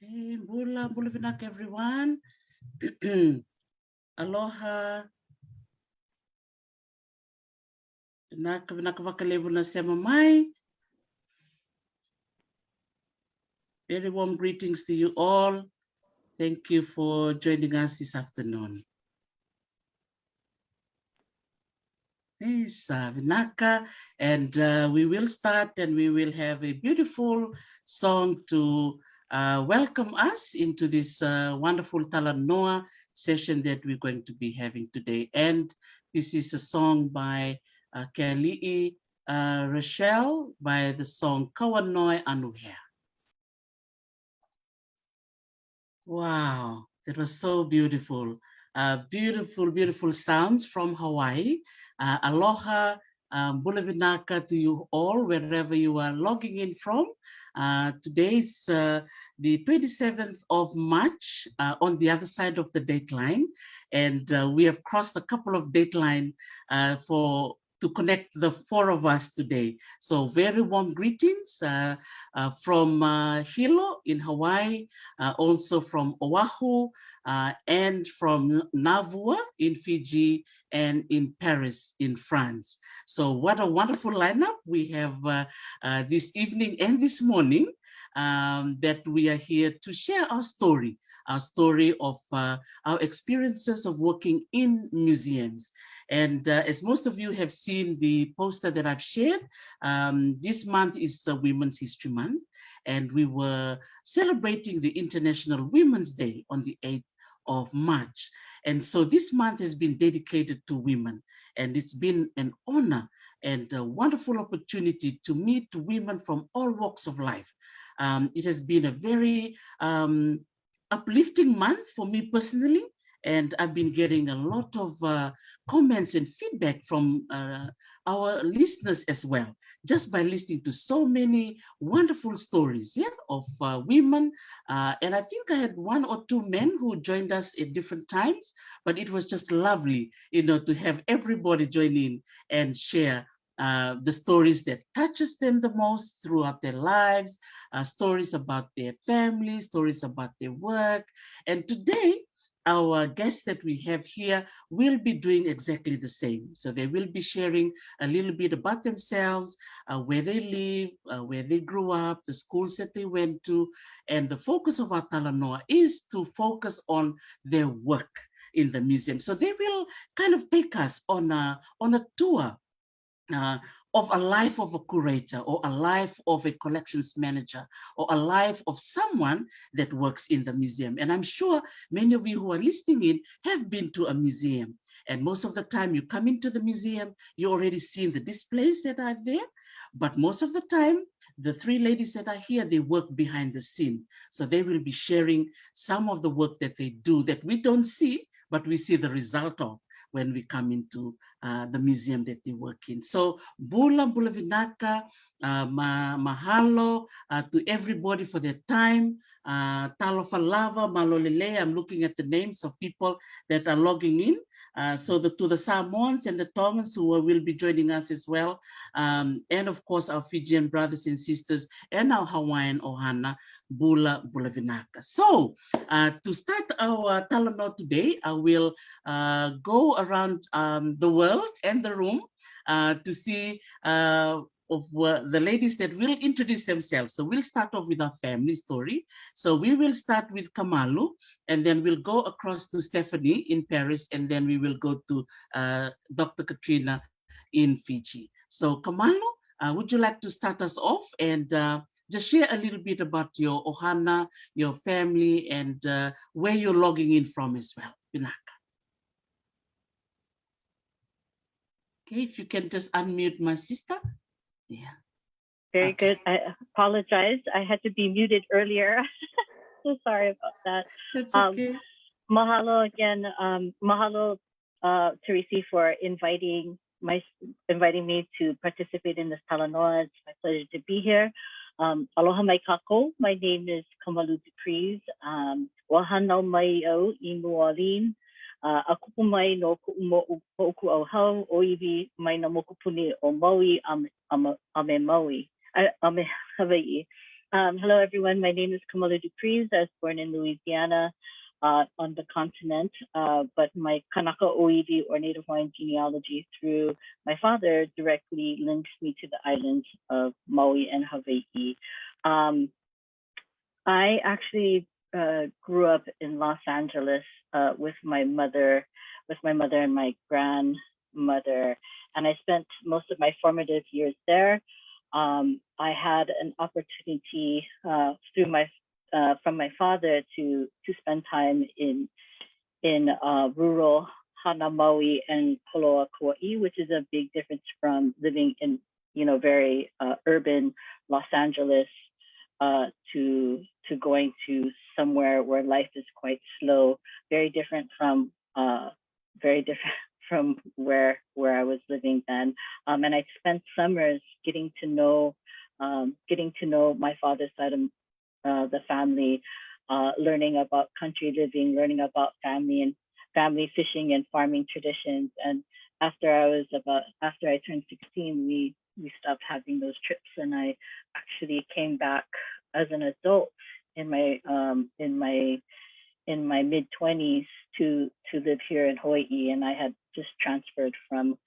Okay, bula Vinaka, everyone. Aloha. Vinaka vakalevu na sema mai. Very warm greetings to you all. Thank you for joining us this afternoon. Yes, Vinaka, and we will start and we will have a beautiful song to welcome us into this wonderful Talanoa session that we're going to be having today. And this is a song by Kali'i Rochelle by the song Kawanoi Anuhea. Wow, that was so beautiful. Beautiful sounds from Hawaii. Aloha, bula Vinaka to you all, wherever you are logging in from. Today is the 27th of March on the other side of the dateline. And we have crossed a couple of dateline to connect the four of us today. So very warm greetings from Hilo in Hawaii, also from Oahu, and from Navua in Fiji, and in Paris in France. So what a wonderful lineup we have this evening and this morning, that we are here to share our story of our experiences of working in museums. And as most of you have seen the poster that I've shared, this month is Women's History Month, and we were celebrating the International Women's Day on the 8th of March. And so this month has been dedicated to women, and it's been an honor and a wonderful opportunity to meet women from all walks of life. It has been a very uplifting month for me personally, and I've been getting a lot of comments and feedback from our listeners as well, just by listening to so many wonderful stories, of women. And I think I had one or two men who joined us at different times, but it was just lovely, to have everybody join in and share the stories that touches them the most throughout their lives, stories about their family, stories about their work. And today, our guests that we have here will be doing exactly the same. So they will be sharing a little bit about themselves, where they live, where they grew up, the schools that they went to. And the focus of our Talanoa is to focus on their work in the museum. So they will kind of take us on a tour of a life of a curator, or a life of a collections manager, or a life of someone that works in the museum. And I'm sure many of you who are listening in have been to a museum. And most of the time you come into the museum, you already seen the displays that are there. But most of the time, the three ladies that are here, they work behind the scene. So they will be sharing some of the work that they do that we don't see, but we see the result of when we come into the museum that they work in. So bula Vinaka, mahalo to everybody for their time. Talofa lava, malolele. I'm looking at the names of people that are logging in. So to the Samoans and the Tongans who will be joining us as well. And of course, our Fijian brothers and sisters and our Hawaiian ohana, bula Vinaka. So to start our Talanoa today, I will go around the world and the room to see of the ladies that will introduce themselves. So we'll start off with our family story. So we will start with Kamalu, and then we'll go across to Stephanie in Paris, and then we will go to Dr. Katrina in Fiji. So Kamalu, would you like to start us off and just share a little bit about your ohana, your family, and where you're logging in from as well, Vinaka. Okay, if you can just unmute my sister. Yeah. Very good. I apologize. I had to be muted earlier. So sorry about that. That's okay. Mahalo again. Mahalo, Teresi, for inviting me to participate in this Talanoa. It's my pleasure to be here. Aloha mai kako. My name is Kamalu Du Preez. Wahanau mai au I New Orleans. A kupu mai no ku'umo'uku au hau, oiwi mai na mokupuni o Maui a me Maui, a me Hawaii. Hello, everyone. My name is Kamalu Du Preez. I was born in Louisiana on the continent, but my Kanaka Oiwi or Native Hawaiian genealogy through my father directly links me to the islands of Maui and Hawaii. I actually grew up in Los Angeles with my mother and my grandmother, and I spent most of my formative years there. I had an opportunity from my father to spend time in rural Hana Maui and Koloa Kauai, which is a big difference from living in very urban Los Angeles to going to somewhere where life is quite slow, very different from where I was living then. And I spent summers getting to know my father's side of the family, learning about country living, learning about family fishing and farming traditions. And after I turned 16, we stopped having those trips, and I actually came back as an adult in my mid-20s to live here in Hawaii. And I had just transferred from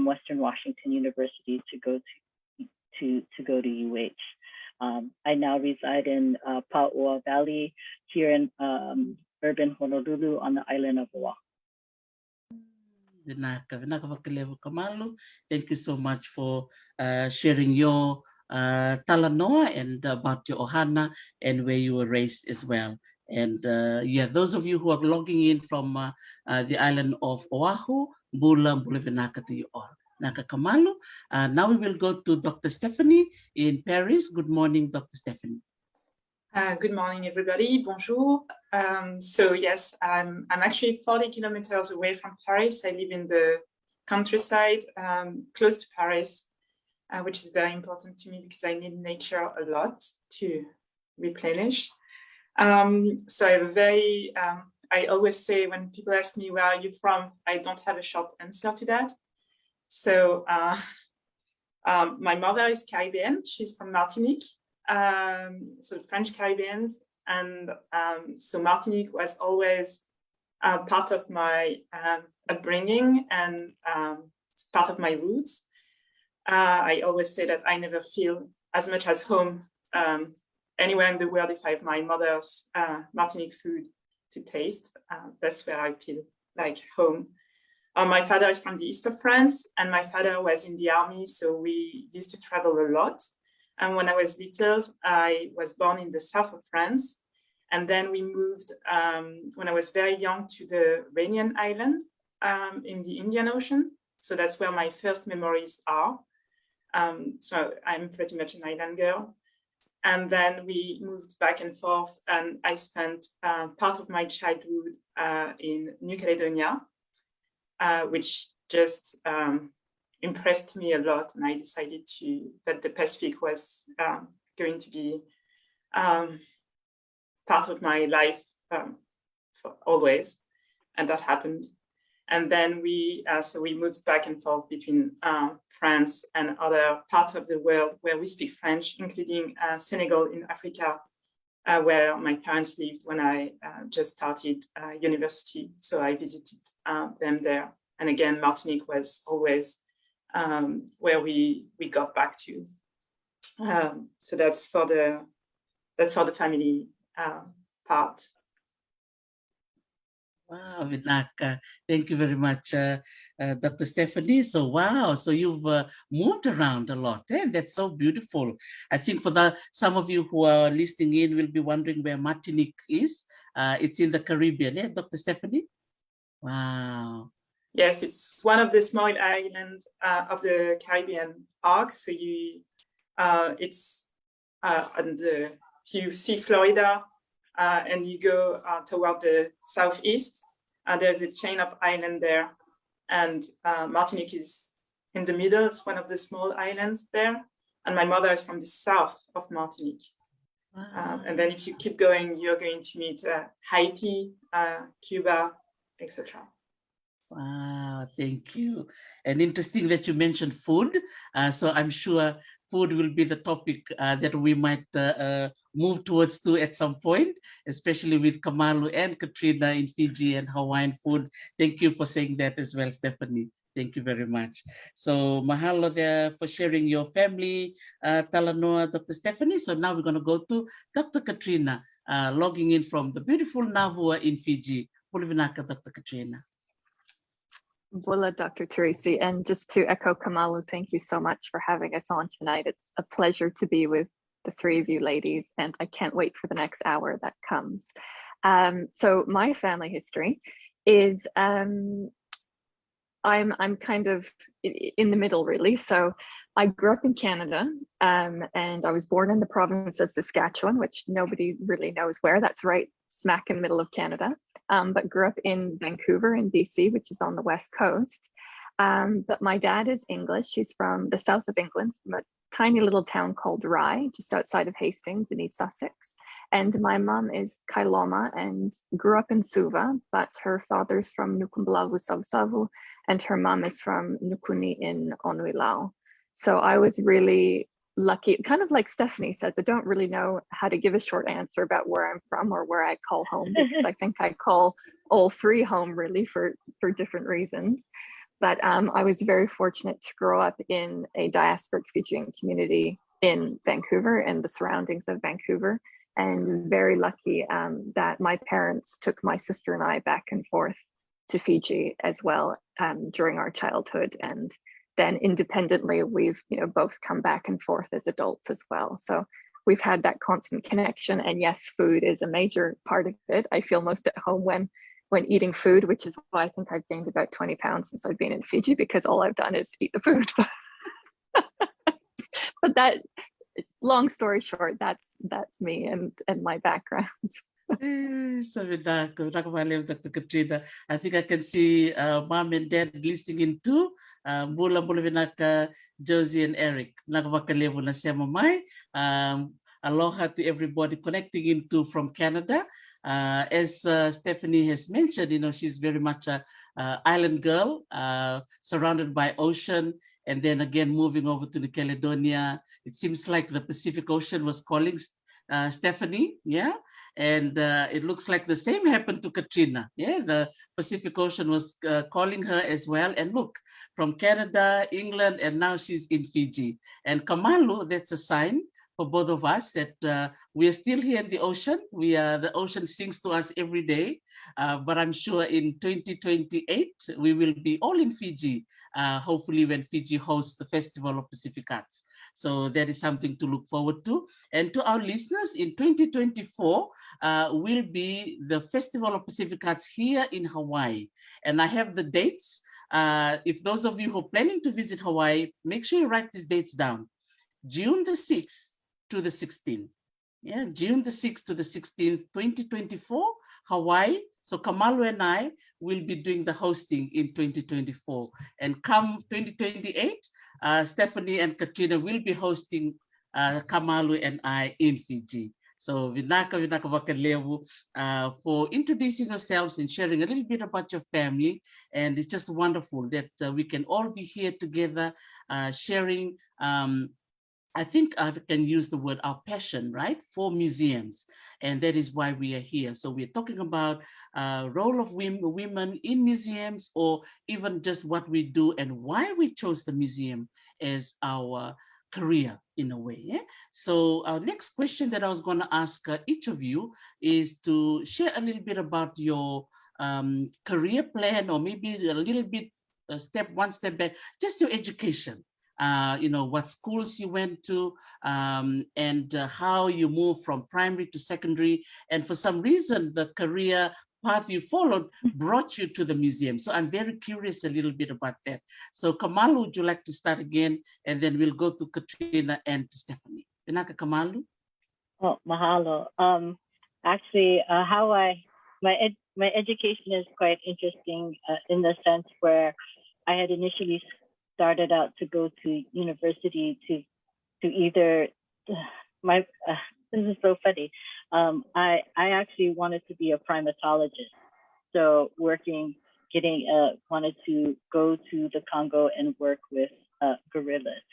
Western Washington University to go to UH. I now reside in Pa'oa Valley here in urban Honolulu on the island of Oahu. Vinaka vakalevu Kamalu, thank you so much for sharing your Talanoa and about your ohana and where you were raised as well. And yeah, those of you who are logging in from the island of Oahu, Bula Vinaka to you all. Naka Kamalu. Now we will go to Dr. Stephanie in Paris. Good morning, Dr. Stephanie. Good morning, everybody. Bonjour. So yes, I'm actually 40 kilometers away from Paris. I live in the countryside, close to Paris, which is very important to me because I need nature a lot to replenish. So I have a very, I always say when people ask me, where are you from? I don't have a short answer to that. So my mother is Caribbean. She's from Martinique. So French Caribbeans, and so Martinique was always part of my upbringing and part of my roots. I always say that I never feel as much as home anywhere in the world if I have my mother's Martinique food to taste. That's where I feel like home. My father is from the east of France, and my father was in the army, so we used to travel a lot. And when I was little, I was born in the south of France. And then we moved, when I was very young, to the Réunion Island in the Indian Ocean. So that's where my first memories are. So I'm pretty much an island girl. And then we moved back and forth, and I spent part of my childhood in New Caledonia, which just impressed me a lot, and I decided that the Pacific was going to be part of my life for always, and that happened. And then we moved back and forth between France and other parts of the world where we speak French, including Senegal in Africa, where my parents lived when I just started university. So I visited them there. And again, Martinique was always where we got back to. So that's for the family part. Wow, Vinaka, thank you very much, Dr. Stephanie. So wow, so you've moved around a lot. That's so beautiful. I think for some of you who are listening in will be wondering where Martinique is. It's in the Caribbean, Dr. Stephanie? Wow. Yes, it's one of the small islands of the Caribbean arc. So it's if you see Florida and you go toward the southeast, there's a chain of islands there, and Martinique is in the middle. It's one of the small islands there, and my mother is from the south of Martinique. Wow. And then if you keep going, you're going to meet Haiti, Cuba, etc. Wow, thank you. And interesting that you mentioned food. So I'm sure food will be the topic that we might move towards to at some point, especially with Kamalu and Katrina in Fiji and Hawaiian food. Thank you for saying that as well, Stephanie. Thank you very much. So mahalo there for sharing your family, Talanoa, Dr. Stephanie. So now we're going to go to Dr. Katrina, logging in from the beautiful Navua in Fiji. Vinaka, Dr. Katrina. Bula, Dr. Teresi, and just to echo Kamalu, thank you so much for having us on tonight. It's a pleasure to be with the three of you ladies, and I can't wait for the next hour that comes. So my family history is, I'm kind of in the middle, really. So I grew up in Canada, and I was born in the province of Saskatchewan, which nobody really knows where. That's right smack in the middle of Canada. But grew up in Vancouver in BC, which is on the west coast. But my dad is English. He's from the south of England, from a tiny little town called Rye, just outside of Hastings in East Sussex. And my mom is Loloma and grew up in Suva, but her father's from Nukumblavu Savsavu, and her mom is from Nukuni in Onuilao. So I was really lucky, kind of like Stephanie says, I don't really know how to give a short answer about where I'm from or where I call home, because I think I call all three home really for different reasons. But I was very fortunate to grow up in a diasporic Fijian community in Vancouver and the surroundings of Vancouver, and very lucky that my parents took my sister and I back and forth to Fiji as well during our childhood, and then independently we've both come back and forth as adults as well. So we've had that constant connection, and yes, food is a major part of it. I feel most at home when eating food, which is why I think I've gained about 20 pounds since I've been in Fiji, because all I've done is eat the food. But that, long story short, that's me and my background. So Dr. Katrina, I think I can see mom and dad listening in too. Bula Vinaka, Josie and Eric. Vakalevu na siya mamay. Aloha to everybody connecting into from Canada. As Stephanie has mentioned, she's very much a island girl, surrounded by ocean, and then again moving over to the Caledonia. It seems like the Pacific Ocean was calling Stephanie, yeah. And it looks like the same happened to Katrina. Yeah, the Pacific Ocean was calling her as well. And look, from Canada, England, and now she's in Fiji. And Kamalu, that's a sign for both of us that we are still here in the ocean. The ocean sings to us every day. But I'm sure in 2028, we will be all in Fiji, hopefully when Fiji hosts the Festival of Pacific Arts. So that is something to look forward to. And to our listeners, in 2024 will be the Festival of Pacific Arts here in Hawaii. And I have the dates. If those of you who are planning to visit Hawaii, make sure you write these dates down. June the 6th to the 16th. Yeah, June the 6th to the 16th, 2024, Hawaii. So Kamalu and I will be doing the hosting in 2024. And come 2028, Stephanie and Katrina will be hosting Kamalu and I in Fiji. So Vinaka vakalevu for introducing yourselves and sharing a little bit about your family. And it's just wonderful that we can all be here together sharing I think I can use the word our passion, right, for museums. And that is why we are here. So we're talking about role of women in museums, or even just what we do and why we chose the museum as our career in a way. Yeah? So our next question that I was going to ask each of you is to share a little bit about your career plan, or maybe a little bit one step back, just your education. What schools you went to, and how you moved from primary to secondary. And for some reason, the career path you followed brought you to the museum. So I'm very curious a little bit about that. So Kamalu, would you like to start again? And then we'll go to Katrina and to Stephanie. Vinaka, Kamalu? Oh, mahalo. Actually, my education is quite interesting in the sense where I had initially started out to go to university to either this is so funny. I actually wanted to be a primatologist, so working wanted to go to the Congo and work with gorillas.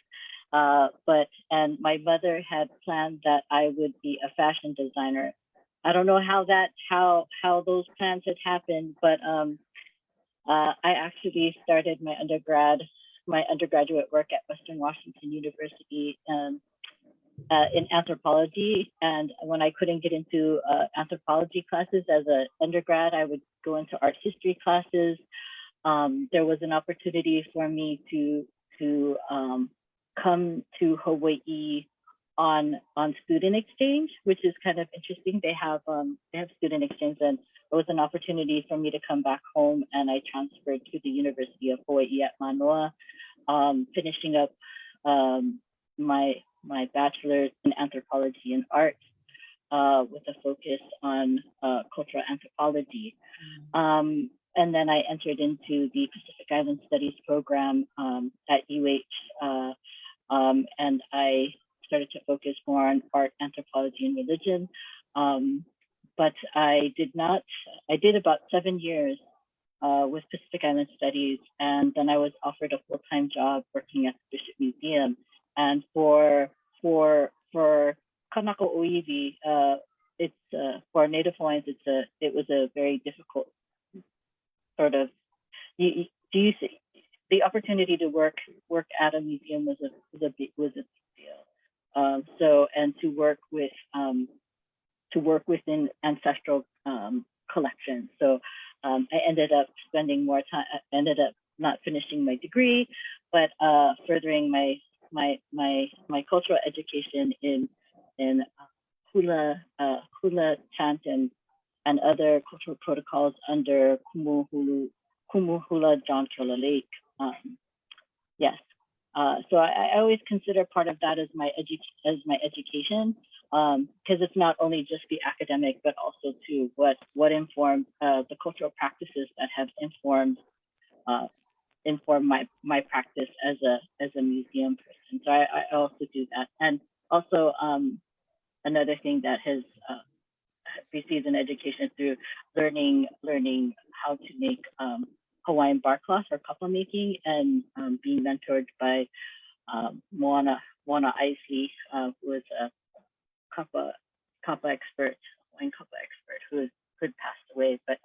And my mother had planned that I would be a fashion designer. I don't know how those plans had happened, but I actually started my undergraduate work at Western Washington University in anthropology. And when I couldn't get into anthropology classes as an undergrad, I would go into art history classes. There was an opportunity for me to come to Hawaii on student exchange, which is kind of interesting. They have student exchange, and it was an opportunity for me to come back home, and I transferred to the University of Hawaii at Manoa, finishing up my bachelor's in anthropology and art with a focus on cultural anthropology. And then I entered into the Pacific Island Studies program at UH, and I started to focus more on art, anthropology, and religion. But I did about 7 years with Pacific Island Studies, and then I was offered a full-time job working at the Bishop Museum. And for Kanaka Oiwi, it's for Native Hawaiians, it was a very difficult sort of, the opportunity to work at a museum was a big deal. So, and to work within ancestral collections. So I ended up spending more time. I ended up not finishing my degree, but furthering my cultural education in hula chant and other cultural protocols under Kumuhula John Killer Lake. Yes. So I always consider part of that as my education, because it's not only just the academic, but also to what informed the cultural practices that have informed my practice as a museum person. So I also do that, and also another thing that has received an education through learning how to make Hawaiian bar cloth or kapa making, and being mentored by Moana Isley, who is a kapa expert, Hawaiian kapa expert, who had passed away, but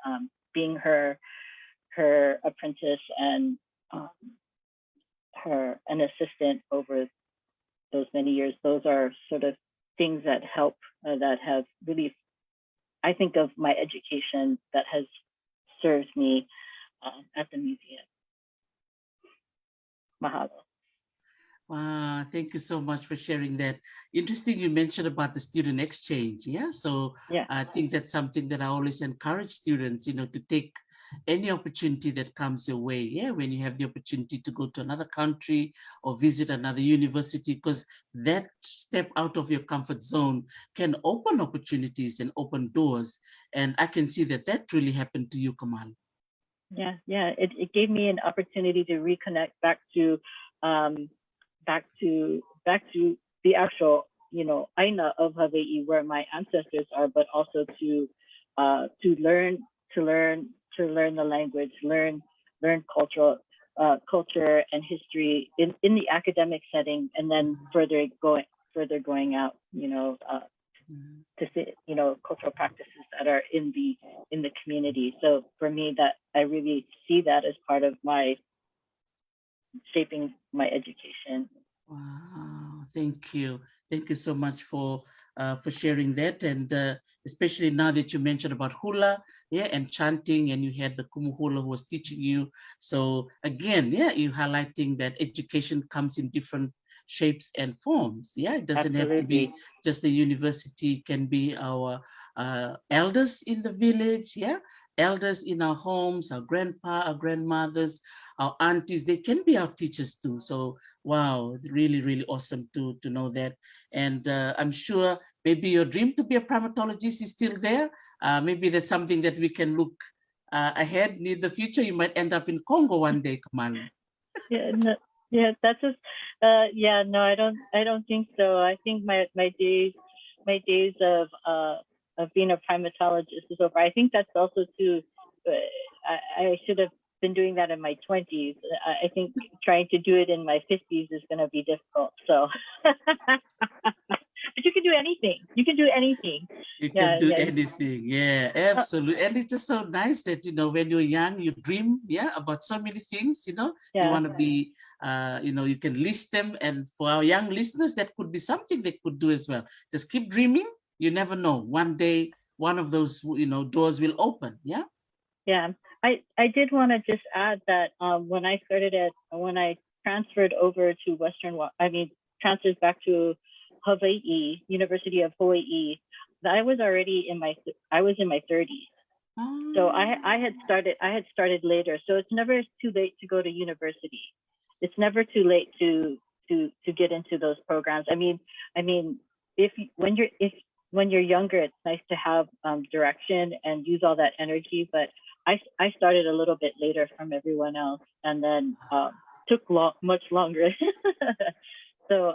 being her apprentice and an assistant over those many years. Those are sort of things that help, that have really, I think of my education that has served me at the museum. Mahalo. Wow, thank you so much for sharing that. Interesting, you mentioned about the student exchange. Yeah, so yeah. I think that's something that I always encourage students, to take any opportunity that comes your way. Yeah, when you have the opportunity to go to another country or visit another university, because that step out of your comfort zone can open opportunities and open doors. And I can see that really happened to you, Kamalu. Yeah, it gave me an opportunity to reconnect back to the actual, Aina of Hawaii, where my ancestors are, but also to learn the language, learn culture and history in the academic setting, and then further going out, to see, cultural practices that are in the community. So for me, that I really see that as part of my shaping my education. Wow, thank you so much for sharing that, and especially now that you mentioned about hula, yeah, and chanting, and you had the kumuhula who was teaching you. So again, yeah, you highlighting that education comes in different shapes and forms. Yeah, it doesn't Absolutely. have to be just the university. It can be our elders in the village, yeah, elders in our homes, our grandpa, our grandmothers, our aunties. They can be our teachers too. So wow, really, really awesome to know that. And I'm sure maybe your dream to be a primatologist is still there. Maybe that's something that we can look ahead in the future. You might end up in Congo one day, Kamalu. Yeah, that's just no, I don't think so. I think my days of being a primatologist is over. I think that's also too, I should have been doing that in my 20s. I think trying to do it in my 50s is going to be difficult. So, but you can do anything. You can do anything. You can do anything. Yeah, absolutely. And it's just so nice that, you know, when you're young, you dream, about so many things, you know. You want to be, you know, you can list them. And for our young listeners, that could be something they could do as well. Just keep dreaming. You never know. One day, one of those, you know, doors will open. Yeah. Yeah. I did want to just add that when I transferred over to transferred back to Hawaii, University of Hawaii, I was already in my 30s. So I had started later. So it's never too late to go to university. It's never too late to get into those programs. I mean, when you're younger, it's nice to have direction and use all that energy. But I started a little bit later from everyone else, and then took much longer. So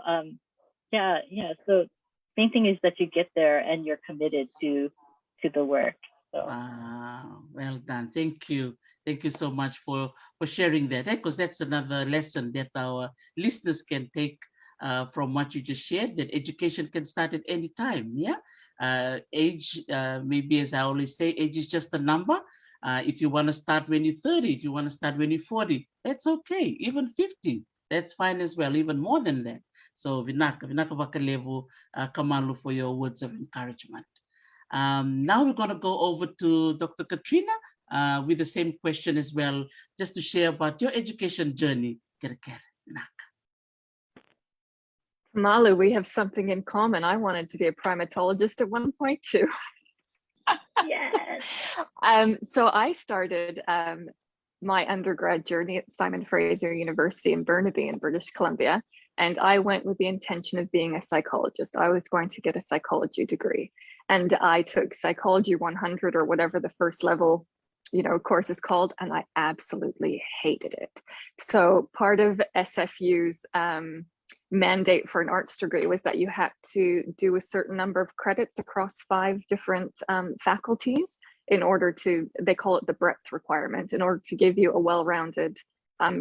So main thing is that you get there and you're committed to the work. So. Wow, well done. Thank you. Thank you so much for sharing that, because that's another lesson that our listeners can take from what you just shared, that education can start at any time. Age, maybe, as I always say, age is just a number. If you want to start when you're 30, if you want to start when you're 40, that's okay. Even 50, that's fine as well, even more than that. So Vinaka vakalevu, Kamalu, for your words of encouragement. Now we're going to go over to Dr. Katrina with the same question as well, just to share about your education journey. Kamalu, we have something in common. I wanted to be a primatologist at one point too. Yes. So I started my undergrad journey at Simon Fraser University in Burnaby in British Columbia. And I went with the intention of being a psychologist. I was going to get a psychology degree. And I took Psychology 100 or whatever the first level, course is called, and I absolutely hated it. So part of SFU's mandate for an arts degree was that you had to do a certain number of credits across 5 different faculties in order to, they call it the breadth requirement, in order to give you a well-rounded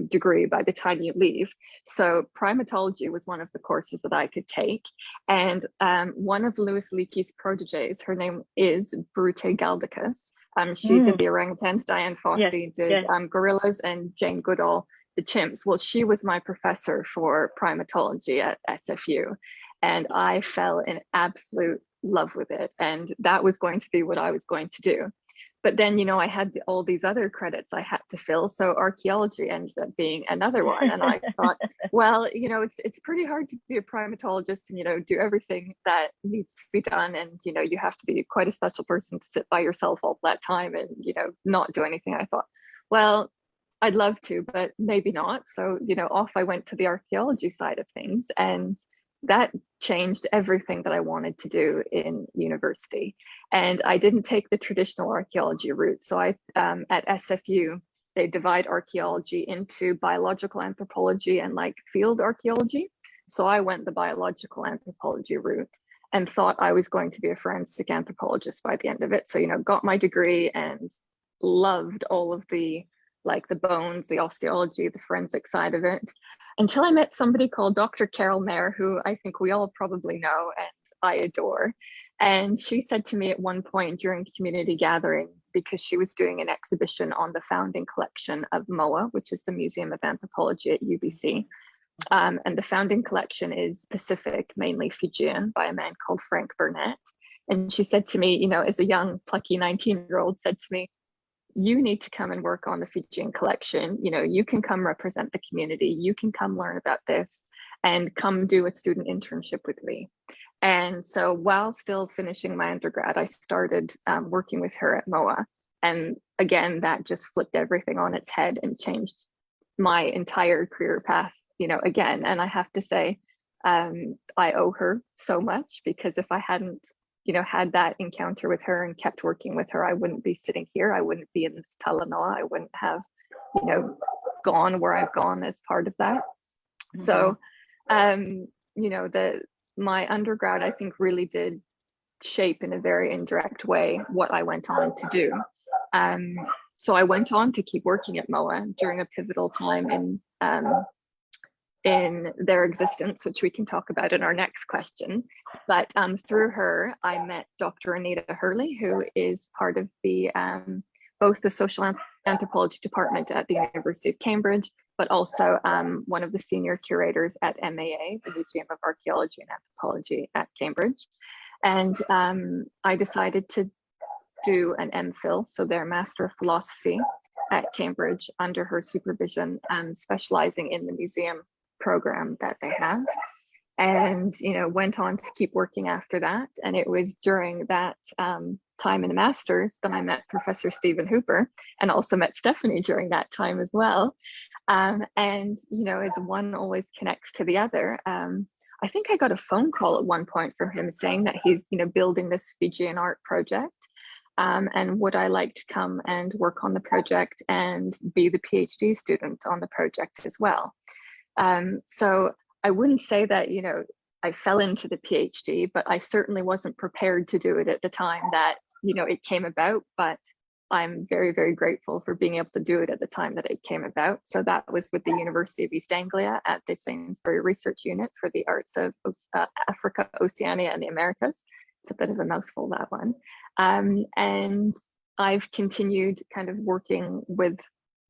degree by the time you leave. So primatology was one of the courses that I could take. And one of Louis Leakey's proteges, her name is Brute Galdicus. She did the orangutans, Diane Fossey did gorillas, and Jane Goodall, the chimps. Well, she was my professor for primatology at SFU. And I fell in absolute love with it. And that was going to be what I was going to do. But then, I had all these other credits I had to fill. So archaeology ended up being another one. And I thought, well, it's pretty hard to be a primatologist and, do everything that needs to be done. And, you have to be quite a special person to sit by yourself all that time and, not do anything. I thought, well, I'd love to, but maybe not. So, off I went to the archaeology side of things. And that changed everything that I wanted to do in university. And I didn't take the traditional archaeology route. So at SFU, they divide archaeology into biological anthropology and like field archaeology. So I went the biological anthropology route and thought I was going to be a forensic anthropologist by the end of it. So, got my degree and loved all of the bones, the osteology, the forensic side of it, until I met somebody called Dr. Carol Mayer, who I think we all probably know and I adore. And she said to me at one point during community gathering, because she was doing an exhibition on the founding collection of MOA, which is the Museum of Anthropology at UBC. And the founding collection is Pacific, mainly Fijian, by a man called Frank Burnett. And she said to me, as a young, plucky 19-year-old, said to me, you need to come and work on the Fijian collection. You can come represent the community. You can come learn about this and come do a student internship with me. And so while still finishing my undergrad, I started working with her at MOA. And again, that just flipped everything on its head and changed my entire career path, again. And I have to say, I owe her so much, because if I hadn't had that encounter with her and kept working with her, I wouldn't be sitting here. I wouldn't be in this Talanoa. I wouldn't have, gone where I've gone as part of that. So, my undergrad, I think, really did shape in a very indirect way what I went on to do. So I went on to keep working at MOA during a pivotal time in their existence, which we can talk about in our next question. But through her, I met Dr. Anita Hurley, who is part of the both the social anthropology department at the University of Cambridge, but also one of the senior curators at MAA, the Museum of Archaeology and Anthropology at Cambridge. And I decided to do an MPhil, so their Master of Philosophy at Cambridge under her supervision, specializing in the museum program that they have. And, you know, went on to keep working after that. And it was during that time in the master's that I met Professor Stephen Hooper, and also met Stephanie during that time as well. And, you know, as one always connects to the other, I think I got a phone call at one point from him saying that he's, you know, building this Fijian art project. And would I like to come and work on the project and be the PhD student on the project as well? So I wouldn't say that, you know, I fell into the PhD, but I certainly wasn't prepared to do it at the time that, you know, it came about. But I'm very, very grateful for being able to do it at the time that it came about. So that was with the University of East Anglia at the Sainsbury Research Unit for the Arts of Africa, Oceania, and the Americas. It's a bit of a mouthful, that one. And I've continued kind of working with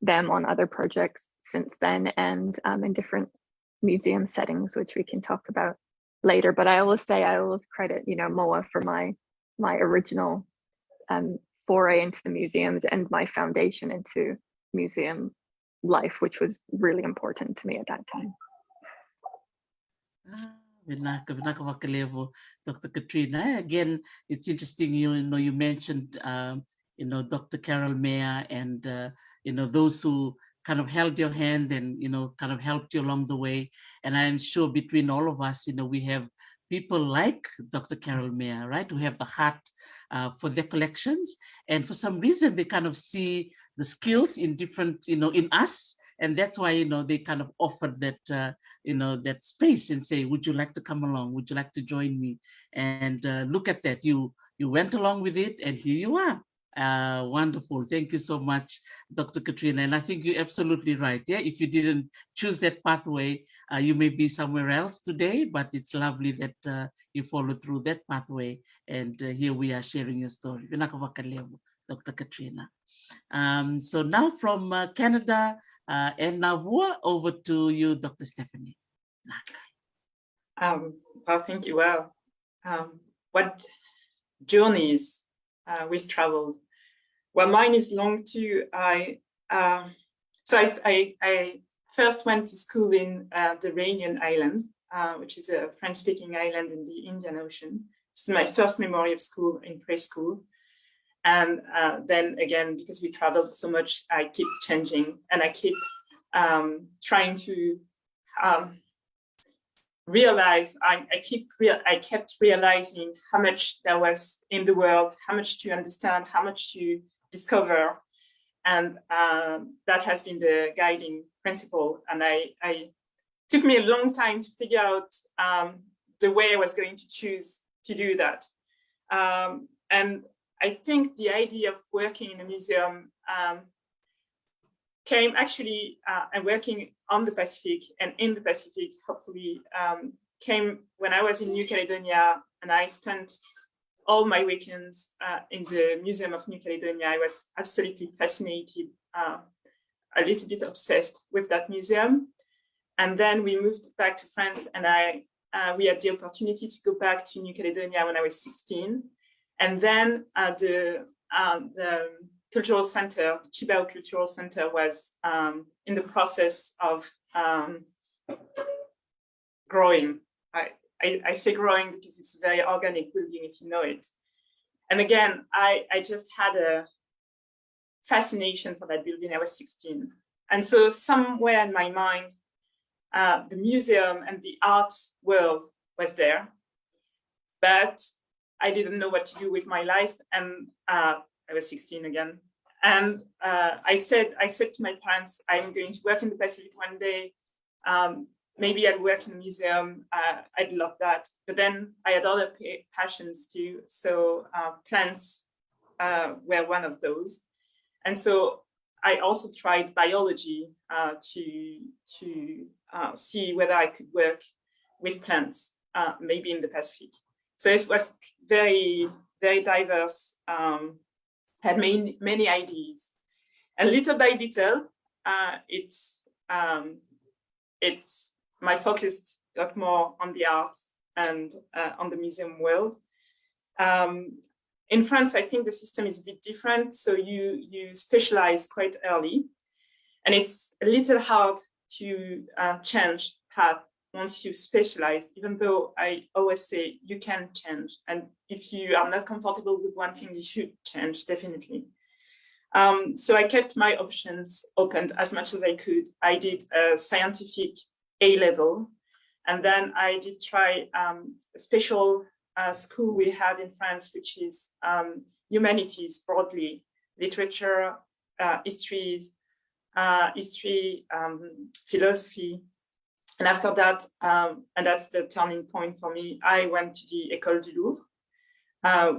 them on other projects since then, and in different museum settings, which we can talk about later. But I always credit, you know, MOA for my original foray into the museums and my foundation into museum life, which was really important to me at that time. Vinaka vakalevu, Dr. Katrina. Again, it's interesting, you know, you mentioned, you know, Dr. Carol Mayer and, you know, those who kind of held your hand and, you know, kind of helped you along the way. And I'm sure between all of us, you know, we have people like Dr. Carol Mayer, right, who have the heart for their collections. And for some reason, they kind of see the skills in different, you know, in us. And that's why, you know, they kind of offered that, you know, that space and say, would you like to come along? Would you like to join me? And look at that. You went along with it, and here you are. Wonderful. Thank you so much, Dr. Katrina. And I think you're absolutely right. Yeah, if you didn't choose that pathway, you may be somewhere else today, but it's lovely that you followed through that pathway. And here we are sharing your story. Vinaka vakalevu, Dr. Katrina. So now from Canada and Navua, over to you, Dr. Stephanie. Well, thank you. Well, what journeys we've traveled. Well, mine is long too. I first went to school in the Réunion Island, which is a French-speaking island in the Indian Ocean. This is my first memory of school in preschool. And then again, because we traveled so much, I keep changing, and I keep trying to realize. I kept realizing how much there was in the world, how much to understand, how much to discover, and that has been the guiding principle. And I took me a long time to figure out the way I was going to choose to do that. And I think the idea of working in a museum came actually, and working on the Pacific and in the Pacific, hopefully, came when I was in New Caledonia, and I spent all my weekends in the Museum of New Caledonia. I was absolutely fascinated, a little bit obsessed with that museum. And then we moved back to France, and we had the opportunity to go back to New Caledonia when I was 16. And then the cultural center, the Chibao Cultural Center, was in the process of growing. I say growing because it's a very organic building, if you know it. And again, I just had a fascination for that building. I was 16. And so somewhere in my mind, the museum and the art world was there, but I didn't know what to do with my life. And I was 16 again. And I said to my parents, I'm going to work in the Pacific one day. Maybe I'd work in a museum. I'd love that. But then I had other passions too. So plants were one of those. And so I also tried biology to see whether I could work with plants, maybe in the Pacific. So it was very, very diverse, had many ideas. And little by little, my focus got more on the art and on the museum world. In France, I think the system is a bit different. So you specialize quite early, and it's a little hard to change path once you specialize, even though I always say you can change. And if you are not comfortable with one thing, you should change, definitely. So I kept my options open as much as I could. I did a scientific A-level, and then I did try a special school we had in France, which is humanities broadly, literature, history, philosophy. And after that, and that's the turning point for me, I went to the École du Louvre,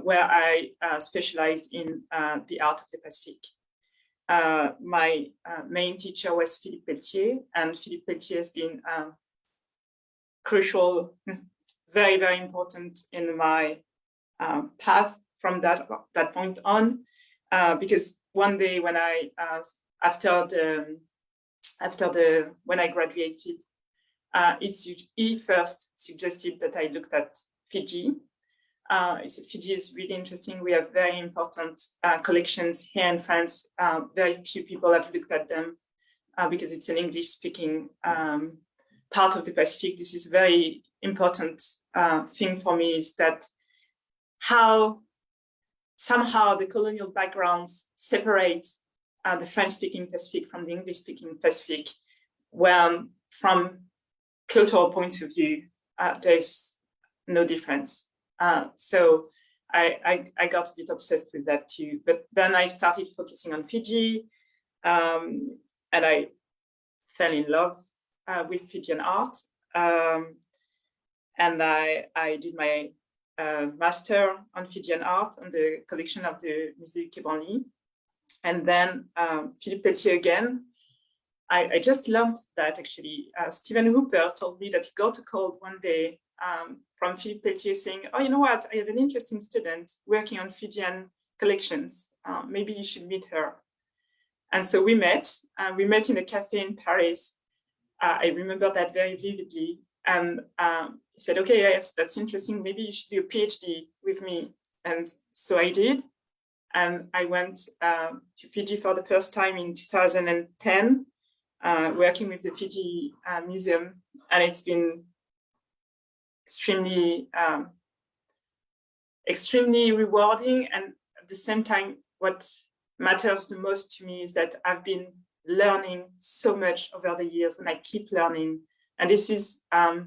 where I specialized in the art of the Pacific. My main teacher was Philippe Pelletier, and Philippe Pelletier has been crucial, very, very important in my path from that point on, because one day when I when I graduated, he first suggested that I looked at Fiji. He said Fiji is really interesting. We have very important collections here in France. Very few people have looked at them because it's an English-speaking part of the Pacific. This is very important thing for me, is that how somehow the colonial backgrounds separate the French-speaking Pacific from the English-speaking Pacific, when from cultural points of view, there's no difference. So I got a bit obsessed with that too. But then I started focusing on Fiji, and I fell in love with Fijian art. And I did my master on Fijian art on the collection of the Musée du Quai. And then Philippe Pelletier again. I just learned that actually Stephen Hooper told me that he got a call one day from Philippe Pelletier saying, oh, you know what, I have an interesting student working on Fijian collections. Maybe you should meet her. And so we met in a cafe in Paris. I remember that very vividly. And he said, okay, yes, that's interesting. Maybe you should do a PhD with me. And so I did. And I went to Fiji for the first time in 2010, working with the Fiji Museum. And it's been extremely rewarding. And at the same time, what matters the most to me is that I've been learning so much over the years, and I keep learning. And this is a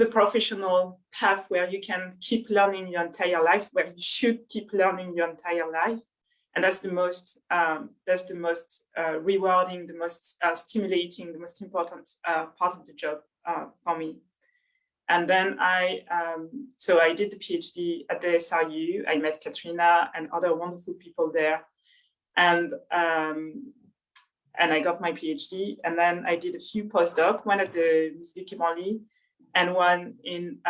professional path where you can keep learning your entire life, where you should keep learning your entire life. And that's the most rewarding, the most stimulating, the most important part of the job for me. And then so I did the PhD at the SRU. I met Katrina and other wonderful people there. And I got my PhD. And then I did a few postdocs, one at the Musée du Quai and one in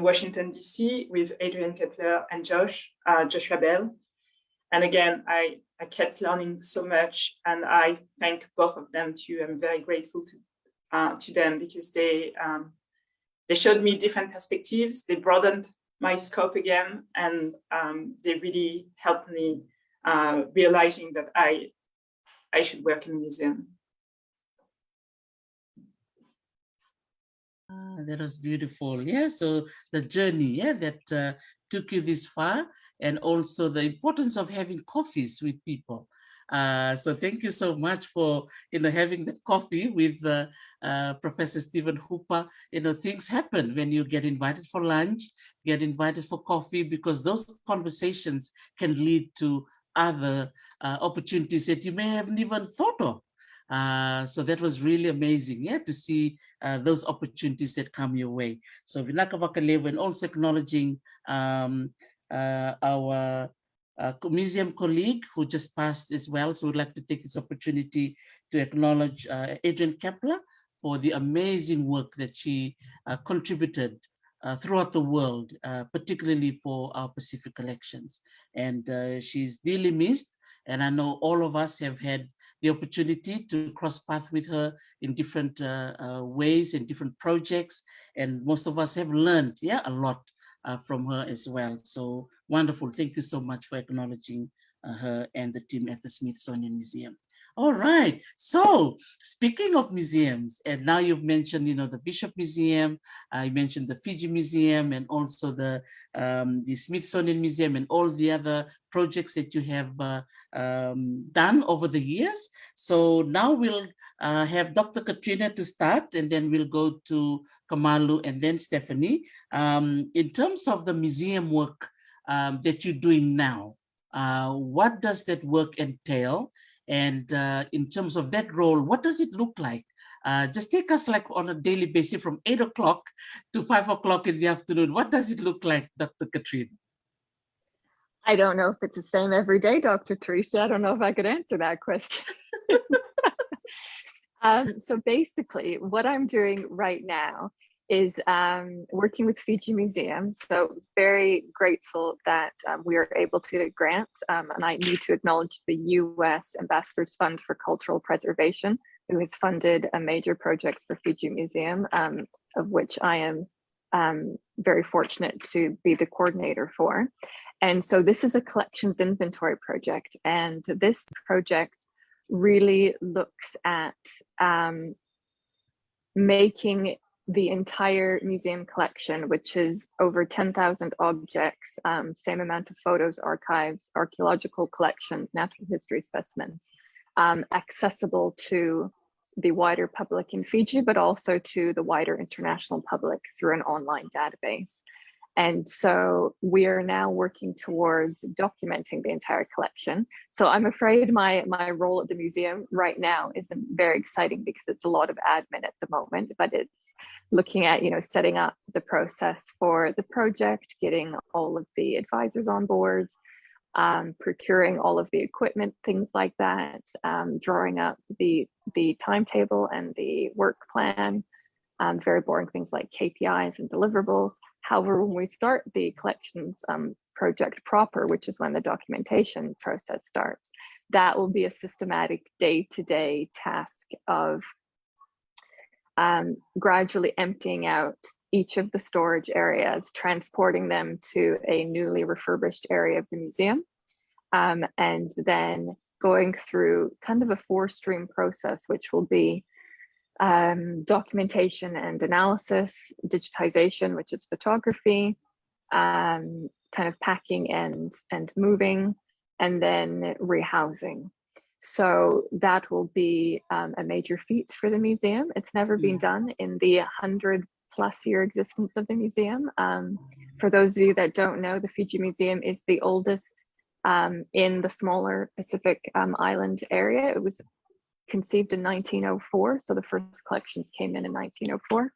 Washington, D.C. with Adrian Kepler and Joshua Bell. And again, I kept learning so much, and I thank both of them too. I'm very grateful to them, because they showed me different perspectives. They broadened my scope again, and they really helped me realizing that I should work in a museum. That was beautiful. Yeah, so the journey, yeah, that took you this far, and also the importance of having coffees with people. So thank you so much for having that coffee with Professor Stephen Hooper. Things happen when you get invited for lunch, get invited for coffee, because those conversations can lead to other opportunities that you may have even thought of. So that was really amazing, yeah, to see those opportunities that come your way. So Vinaka vakalevu, and also acknowledging our museum colleague who just passed as well. So we'd like to take this opportunity to acknowledge Adrian Kepler for the amazing work that she contributed throughout the world, particularly for our Pacific collections. And she's dearly missed. And I know all of us have had the opportunity to cross paths with her in different ways and different projects. And most of us have learned, a lot from her as well. So wonderful. Thank you so much for acknowledging her and the team at the Smithsonian Museum. All right. So speaking of museums, and now you've mentioned, the Bishop Museum, you mentioned the Fiji Museum, and also the Smithsonian Museum, and all the other projects that you have done over the years. So now we'll have Dr. Katrina to start, and then we'll go to Kamalu and then Stephanie. In terms of the museum work that you're doing now, what does that work entail? And in terms of that role, what does it look like? Just take us like on a daily basis from 8 o'clock to 5 o'clock in the afternoon. What does it look like, Dr. Katrina? I don't know if it's the same every day, Dr. Teresa. I don't know if I could answer that question. So basically, what I'm doing right now is working with Fiji Museum. So very grateful that we are able to get a grant. And I need to acknowledge the US Ambassadors Fund for Cultural Preservation, who has funded a major project for Fiji Museum, of which I am very fortunate to be the coordinator for. And so this is a collections inventory project. And this project really looks at making the entire museum collection, which is over 10,000 objects, same amount of photos, archives, archaeological collections, natural history specimens, accessible to the wider public in Fiji, but also to the wider international public through an online database. And so we are now working towards documenting the entire collection. So I'm afraid my role at the museum right now isn't very exciting because it's a lot of admin at the moment, but it's looking at, setting up the process for the project, getting all of the advisors on board, procuring all of the equipment, things like that, drawing up the timetable and the work plan, very boring things like KPIs and deliverables. However, when we start the collections project proper, which is when the documentation process starts, that will be a systematic day-to-day task of gradually emptying out each of the storage areas, transporting them to a newly refurbished area of the museum, and then going through kind of a 4-stream process, which will be documentation and analysis, digitization, which is photography, kind of packing and moving, and then rehousing. So that will be a major feat for the museum. It's never been done in the 100-plus-year existence of the museum. For those of you that don't know, the Fiji Museum is the oldest in the smaller Pacific Island area. It was conceived in 1904, so the first collections came in 1904,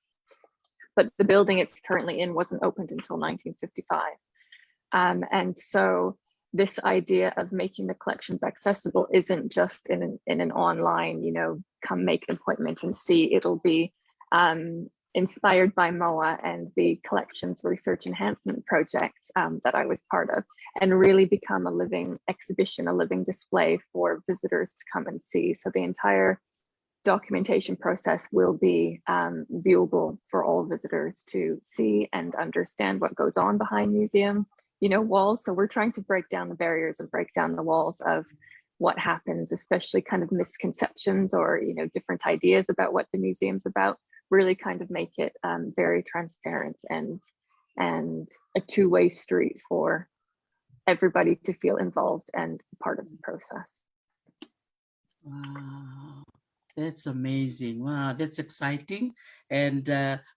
but the building it's currently in wasn't opened until 1955. And so this idea of making the collections accessible isn't just in an online, come make an appointment and see. It'll be inspired by MOA and the Collections Research Enhancement Project that I was part of, and really become a living exhibition, a living display for visitors to come and see. So the entire documentation process will be viewable for all visitors to see and understand what goes on behind museum, walls. So we're trying to break down the barriers and break down the walls of what happens, especially kind of misconceptions or, different ideas about what the museum's about. Really kind of make it very transparent and a two-way street for everybody to feel involved and part of the process. Wow, that's amazing. Wow, that's exciting. And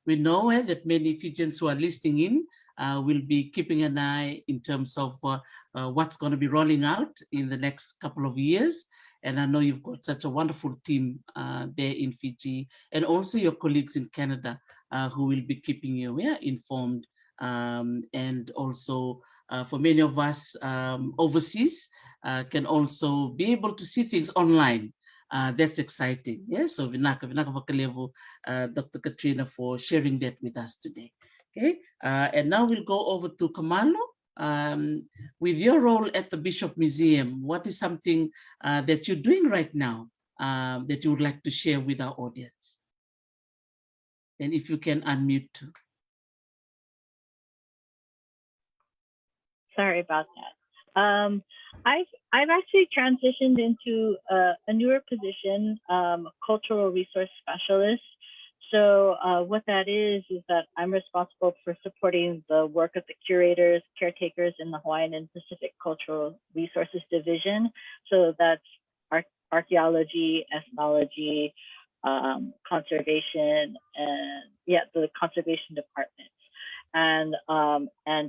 we know that many Fijians who are listening in will be keeping an eye in terms of what's going to be rolling out in the next couple of years. And I know you've got such a wonderful team there in Fiji, and also your colleagues in Canada who will be keeping you informed and also for many of us overseas, can also be able to see things online. That's exciting. Yes, so Vinaka vakalevu, Dr. Katrina, for sharing that with us today. Okay, and now we'll go over to Kamalu. With your role at the Bishop Museum, what is something that you're doing right now that you would like to share with our audience? And if you can unmute too. Sorry about that. I've actually transitioned into a newer position, cultural resource specialist. So what that is that I'm responsible for supporting the work of the curators, caretakers in the Hawaiian and Pacific Cultural Resources Division. So that's archaeology, ethnology, conservation, and the conservation departments, and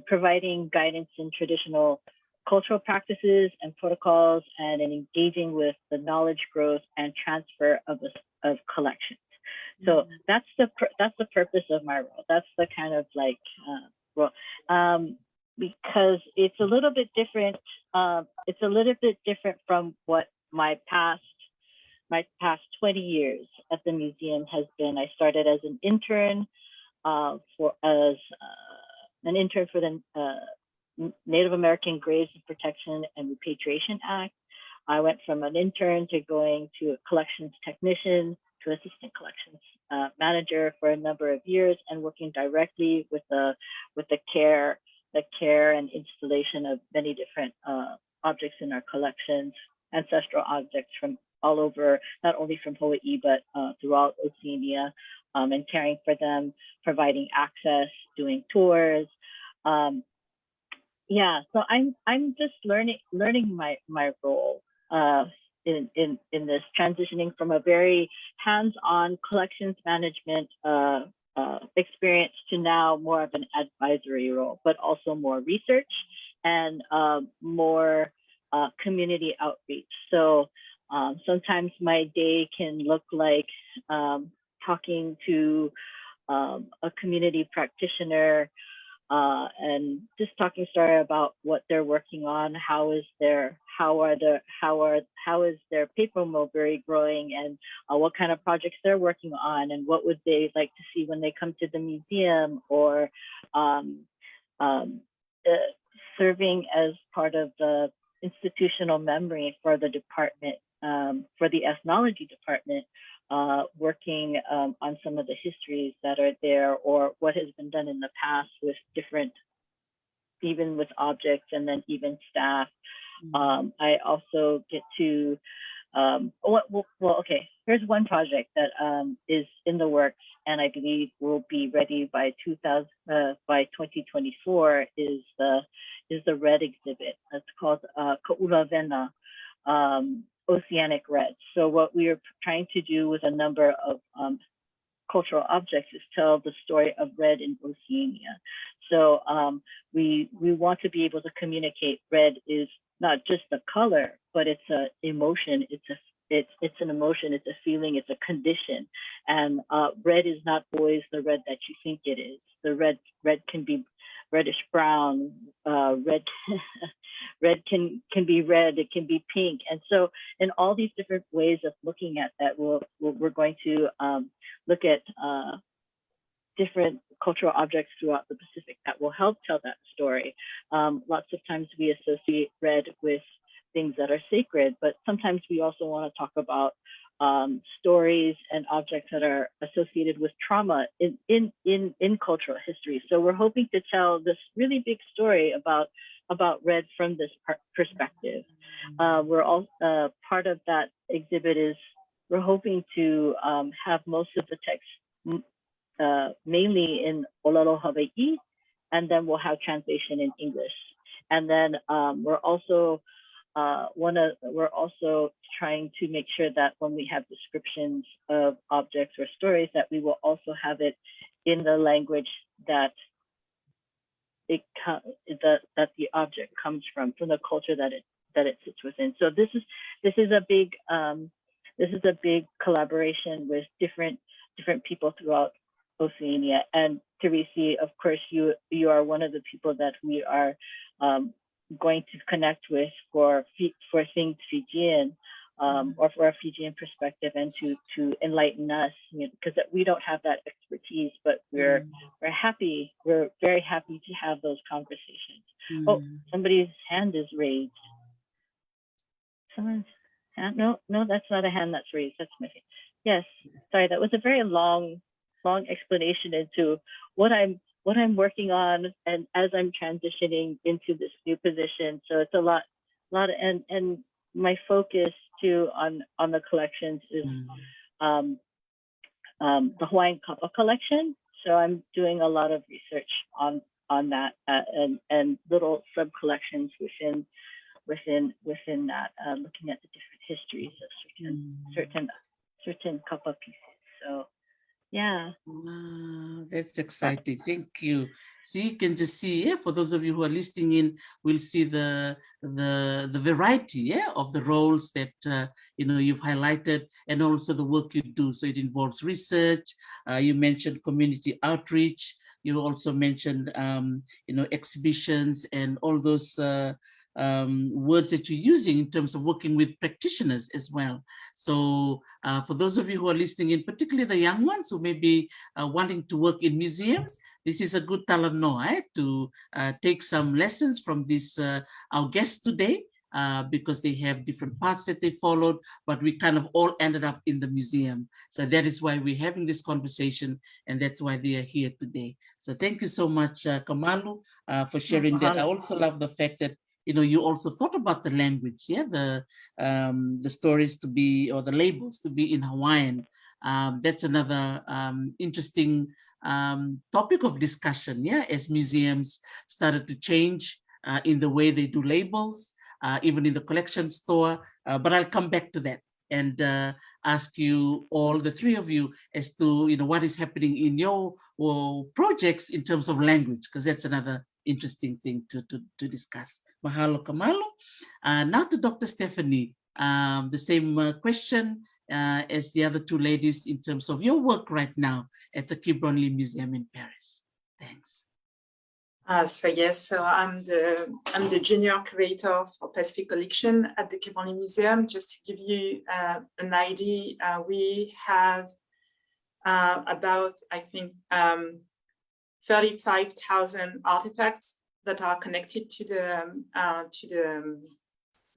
providing guidance in traditional cultural practices and protocols, and in engaging with the knowledge growth and transfer of collections. So that's the purpose of my role. That's the kind of like role, because it's a little bit different. It's a little bit different from what my past 20 years at the museum has been. I started as an intern for the Native American Graves Protection and Repatriation Act. I went from an intern to going to a collections technician to assistant collections manager for a number of years, and working directly with the care and installation of many different objects in our collections, ancestral objects from all over, not only from Hawaii, but throughout Oceania, and caring for them, providing access, doing tours. So I'm just learning my role in this, transitioning from a very hands-on collections management experience to now more of an advisory role, but also more research and more community outreach. So sometimes my day can look like talking to a community practitioner and just talking story about what they're working on, how is their paper mulberry growing, and what kind of projects they're working on, and what would they like to see when they come to the museum, or serving as part of the institutional memory for the department, for the ethnology department, working on some of the histories that are there, or what has been done in the past with different, even with objects, and then even staff. I also get to, here's one project that is in the works, and I believe will be ready by 2024, is the red exhibit. It's called Ka'ulavena, Oceanic Red. So what we are trying to do with a number of cultural objects is tell the story of red in Oceania. So we want to be able to communicate red is not just a color, but it's an emotion. It's an emotion. It's a feeling. It's a condition. And red is not always the red that you think it is. The red can be reddish brown. Red can be red. It can be pink. And so in all these different ways of looking at that, we're going to look at different cultural objects throughout the Pacific that will help tell that story. Lots of times we associate red with things that are sacred, but sometimes we also want to talk about stories and objects that are associated with trauma in cultural history. So we're hoping to tell this really big story about red from this perspective. We're all part of that exhibit is we're hoping to have most of the text mainly in Olelo Hawaii, and then we'll have translation in English. And then we're also trying to make sure that when we have descriptions of objects or stories, that we will also have it in the language that that the object comes from the culture that it sits within. So this is a big collaboration with different people throughout Oceania. And Teresi, of course, you are one of the people that we are going to connect with for things Fijian, or for a Fijian perspective, and to enlighten us, because we don't have that expertise, but we're very happy to have those conversations. Oh, somebody's hand is raised. Someone's hand? No, that's not a hand that's raised. That's my hand. Yes, sorry, that was a very long explanation into what I'm working on, and as I'm transitioning into this new position. So it's a lot of, and my focus too on the collections is the Hawaiian kapa collection. So I'm doing a lot of research on that, and little sub collections within that, looking at the different histories of certain kapa pieces. So yeah. Wow, that's exciting. Thank you. See, you can just see, yeah, for those of you who are listening in, we'll see the variety, yeah, of the roles that you've highlighted, and also the work you do. So it involves research. You mentioned community outreach. You also mentioned exhibitions and all those words that you're using in terms of working with practitioners as well. So for those of you who are listening in, particularly the young ones who may be wanting to work in museums, this is a good talanoa to take some lessons from this our guests today, because they have different paths that they followed, but we kind of all ended up in the museum. So that is why we're having this conversation, and that's why they are here today. So thank you so much, Kamalu, for sharing that. I also love the fact that you also thought about the language, yeah, the stories to be, or the labels to be in Hawaiian. That's another interesting topic of discussion, yeah, as museums started to change in the way they do labels, even in the collection store. But I'll come back to that and ask you all, the three of you, as to what is happening in your projects in terms of language, because that's another interesting thing to discuss. Mahalo, Kamalu. Now to Dr. Stephanie, the same question as the other two ladies in terms of your work right now at the Kibronli Museum in Paris. Thanks. So I'm the junior curator for Pacific Collection at the Cambodian Museum. Just to give you an idea, we have about, I think, 35,000 artifacts that are connected to the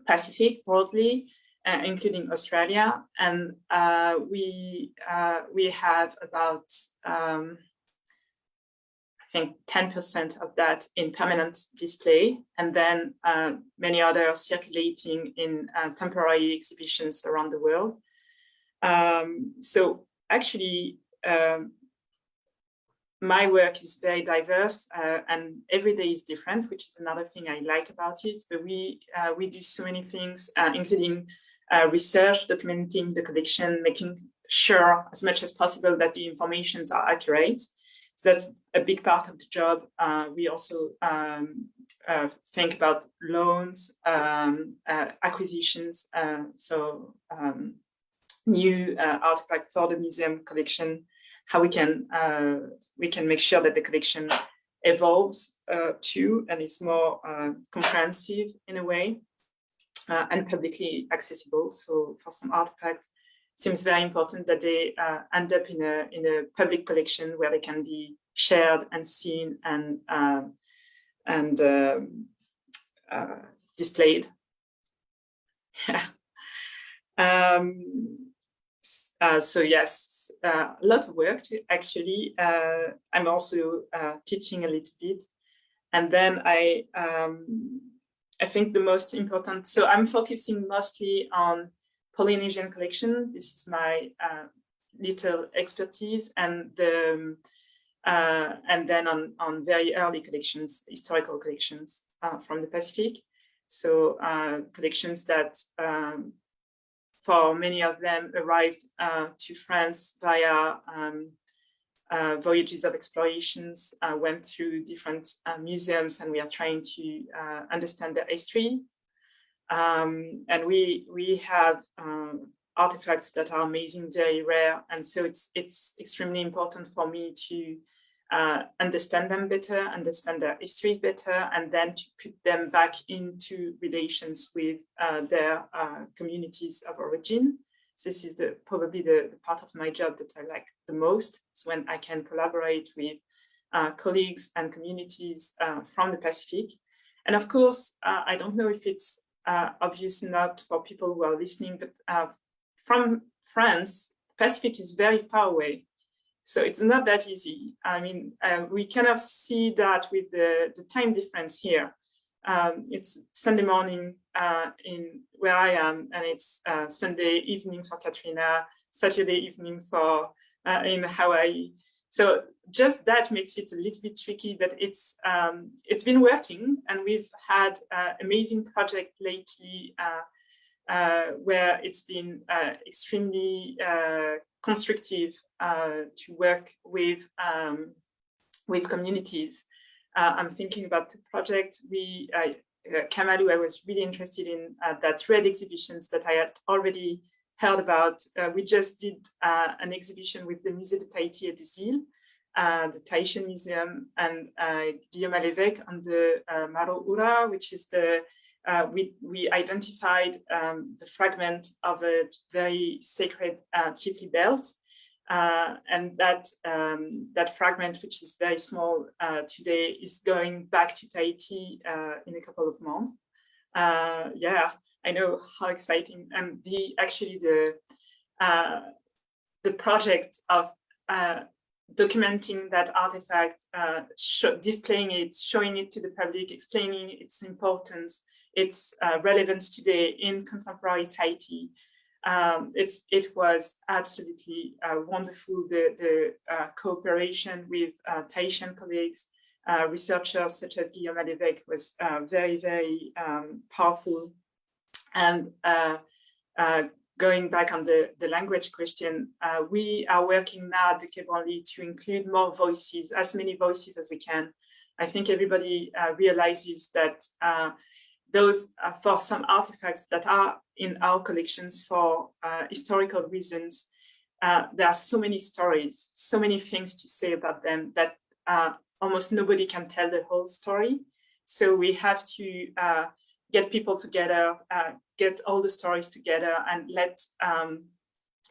Pacific broadly, including Australia, and we have about I think 10% of that in permanent display, and then many others circulating in temporary exhibitions around the world. So actually, my work is very diverse, and every day is different, which is another thing I like about it. But we do so many things, including research, documenting the collection, making sure as much as possible that the informations are accurate. So that's a big part of the job. We also think about loans, acquisitions, new artifact for the museum collection, how we can make sure that the collection evolves too, and is more comprehensive in a way, and publicly accessible. So for some artifacts, it seems very important that they end up in a public collection where they can be shared and seen and displayed. So yes, a lot of work actually. I'm also teaching a little bit, and then I think the most important. So I'm focusing mostly on Polynesian collection. This is my little expertise, and then on very early collections, historical collections from the Pacific. So collections that, for many of them, arrived to France via voyages of explorations, went through different museums, and we are trying to understand their history. And we have artifacts that are amazing, very rare. And so it's extremely important for me to understand them better, understand their history better, and then to put them back into relations with their communities of origin. So this is probably the part of my job that I like the most, is when I can collaborate with colleagues and communities from the Pacific. And of course, I don't know if it's obvious not for people who are listening, but from France, Pacific is very far away. So it's not that easy. I mean, we kind of see that with the time difference here. It's Sunday morning in where I am, and it's Sunday evening for Katrina, Saturday evening for in Hawaii. So just that makes it a little bit tricky, but it's been working, and we've had amazing project lately where it's been extremely constructive to work with communities. I'm thinking about the project. Kamalu, I was really interested in that red exhibitions that I had already heard about. We just did an exhibition with the Musée de Tahiti et des Îles, the Tahitian Museum, and Guillaume Alevêque on the Maro Ura, which is the we identified the fragment of a very sacred chiefly belt, and that fragment, which is very small today, is going back to Tahiti in a couple of months. Yeah, I know how exciting, and the project of documenting that artifact, displaying it, showing it to the public, explaining its importance, its relevance today in contemporary Tahiti. It was absolutely wonderful. The cooperation with Tahitian colleagues, researchers such as Guillaume Alevêque was very, very powerful. And going back on the language question, we are working now at the Cape Only to include more voices, as many voices as we can. I think everybody realizes that those for some artifacts that are in our collections for historical reasons, there are so many stories, so many things to say about them that almost nobody can tell the whole story. So we have to get people together, get all the stories together, and let as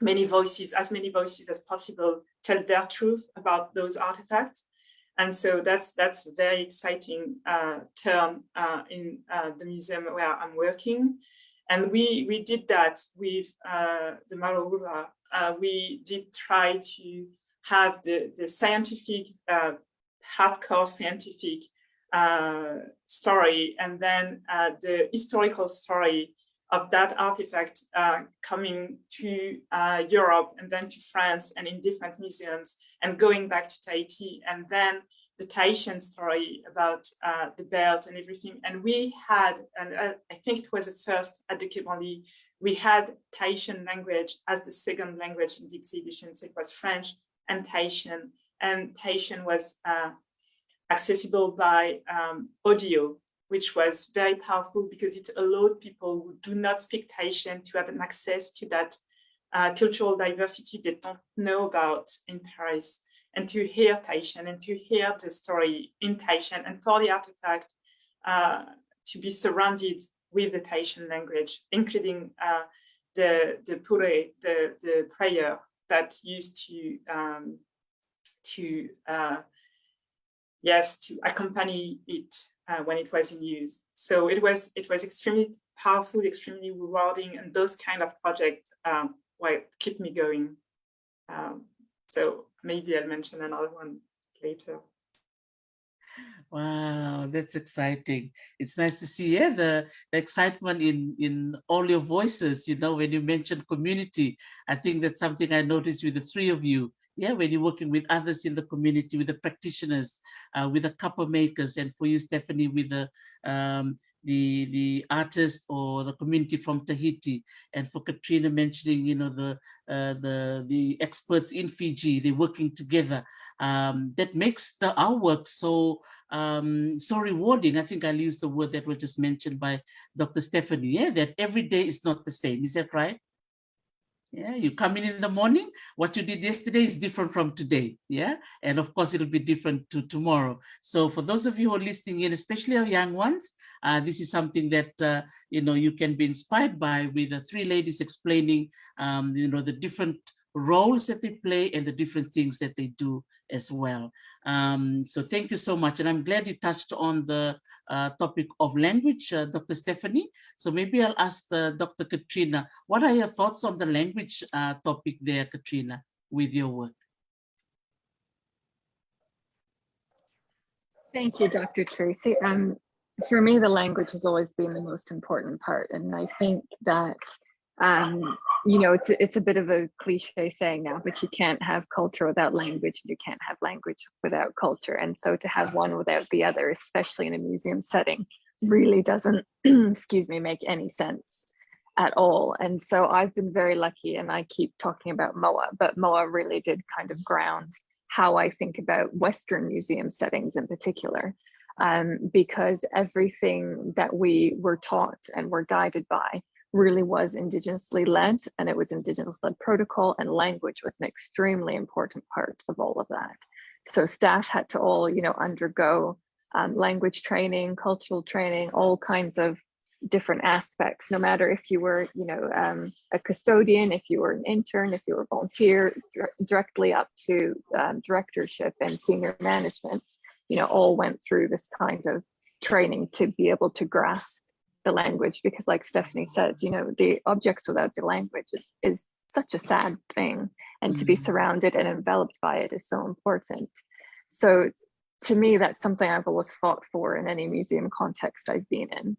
many voices as possible tell their truth about those artifacts. And so that's a very exciting turn in the museum where I'm working. And we did that with the Maro Ura. We did try to have the scientific, hardcore scientific story, and then the historical story of that artifact coming to Europe and then to France and in different museums and going back to Tahiti, and then the Tahitian story about the belt and everything. And we had, and I think it was the first at the Cape Only, we had Tahitian language as the second language in the exhibition. So it was French and Tahitian was accessible by audio, which was very powerful because it allowed people who do not speak Tahitian to have an access to that cultural diversity they don't know about in Paris, and to hear Tahitian and to hear the story in Tahitian, and for the artifact to be surrounded with the Tahitian language, including the pure, the prayer that used to accompany it when it was in use. So it was extremely powerful, extremely rewarding, and those kind of projects keep me going. So maybe I'll mention another one later. Wow, that's exciting. It's nice to see the excitement in all your voices, when you mention community. I think that's something I noticed with the three of you. Yeah, when you're working with others in the community, with the practitioners, with the copper makers, and for you, Stephanie, with the artists or the community from Tahiti, and for Katrina mentioning, the experts in Fiji, they're working together. That makes our work so rewarding. I think I'll use the word that was just mentioned by Dr. Stephanie. Yeah, that every day is not the same. Is that right? Yeah, you come in the morning, what you did yesterday is different from today. Yeah, and of course it'll be different to tomorrow. So for those of you who are listening in, especially our young ones, this is something that you can be inspired by, with the three ladies explaining the different roles that they play and the different things that they do as well. So thank you so much, and I'm glad you touched on the topic of language, Dr. Stephanie. So maybe I'll ask Dr. Katrina, what are your thoughts on the language topic there, Katrina, with your work? Thank you, Dr. Tracy. For me, the language has always been the most important part. And I think that, it's a bit of a cliche saying now, but you can't have culture without language. You can't have language without culture. And so to have one without the other, especially in a museum setting, really doesn't, excuse me, make any sense at all. And so I've been very lucky, and I keep talking about MOA, but MOA really did kind of ground how I think about Western museum settings in particular, because everything that we were taught and were guided by really was indigenously led, and it was indigenous led protocol, and language was an extremely important part of all of that. So staff had to all, undergo language training, cultural training, all kinds of different aspects, no matter if you were, a custodian, if you were an intern, if you were a volunteer, directly up to directorship and senior management, all went through this kind of training to be able to grasp the language, because like Stephanie says, the objects without the language is such a sad thing, and to be surrounded and enveloped by it is so important. So to me, that's something I've always fought for in any museum context I've been in.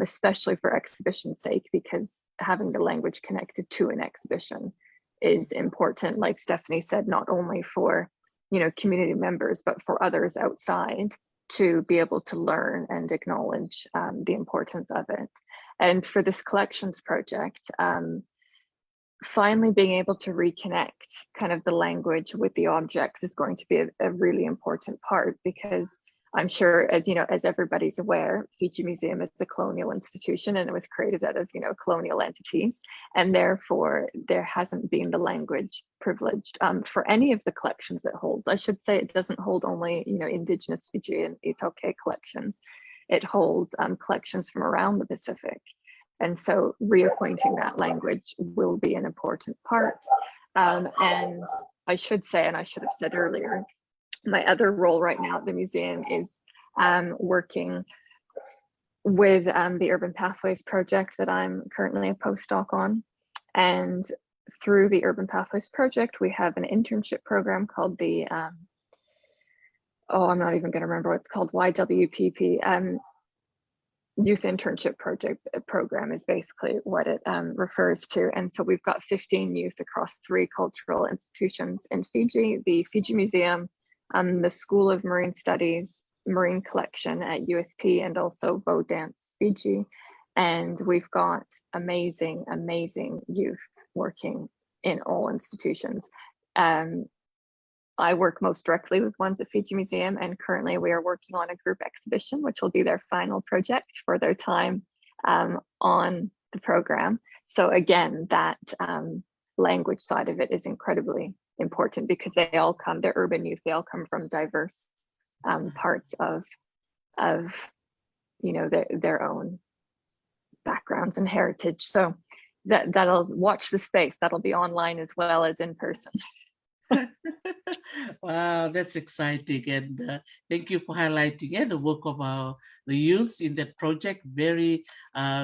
Especially for exhibition's sake, because having the language connected to an exhibition is important, like Stephanie said, not only for community members, but for others outside to be able to learn and acknowledge the importance of it. And for this collections project, finally being able to reconnect kind of the language with the objects is going to be a really important part, because I'm sure, as everybody's aware, Fiji Museum is a colonial institution, and it was created out of, colonial entities, and therefore there hasn't been the language privileged for any of the collections it holds. I should say it doesn't hold only, indigenous Fijian Itoke collections. It holds collections from around the Pacific. And so reacquainting that language will be an important part. And I should say, and I should have said earlier, my other role right now at the museum is working with the Urban Pathways project that I'm currently a postdoc on. And through the Urban Pathways project, we have an internship program called the, I'm not even going to remember what it's called, YWPP. Youth Internship Program is basically what it refers to. And so we've got 15 youth across 3 cultural institutions in Fiji: the Fiji Museum, the School of Marine Studies, Marine Collection at USP, and also Bow Dance Fiji. And we've got amazing, amazing youth working in all institutions. I work most directly with ones at Fiji Museum, and currently we are working on a group exhibition, which will be their final project for their time on the program. So again, that language side of it is incredibly important, because they're urban youth, they all come from diverse parts of their own backgrounds and heritage. So that'll watch the space, that'll be online as well as in person. Wow, that's exciting, and thank you for highlighting the work of the youths in that project. Very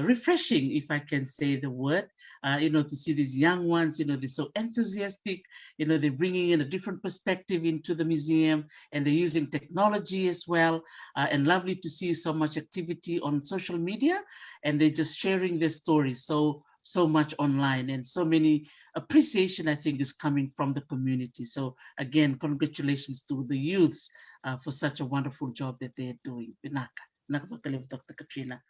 refreshing, if I can say the word. To see these young ones, they're so enthusiastic. They're bringing in a different perspective into the museum, and they're using technology as well. And lovely to see so much activity on social media, and they're just sharing their stories so much online, and so many appreciation, I think, is coming from the community. So again, congratulations to the youths for such a wonderful job that they're doing. Vinaka, vakalevu, Dr. Katrina.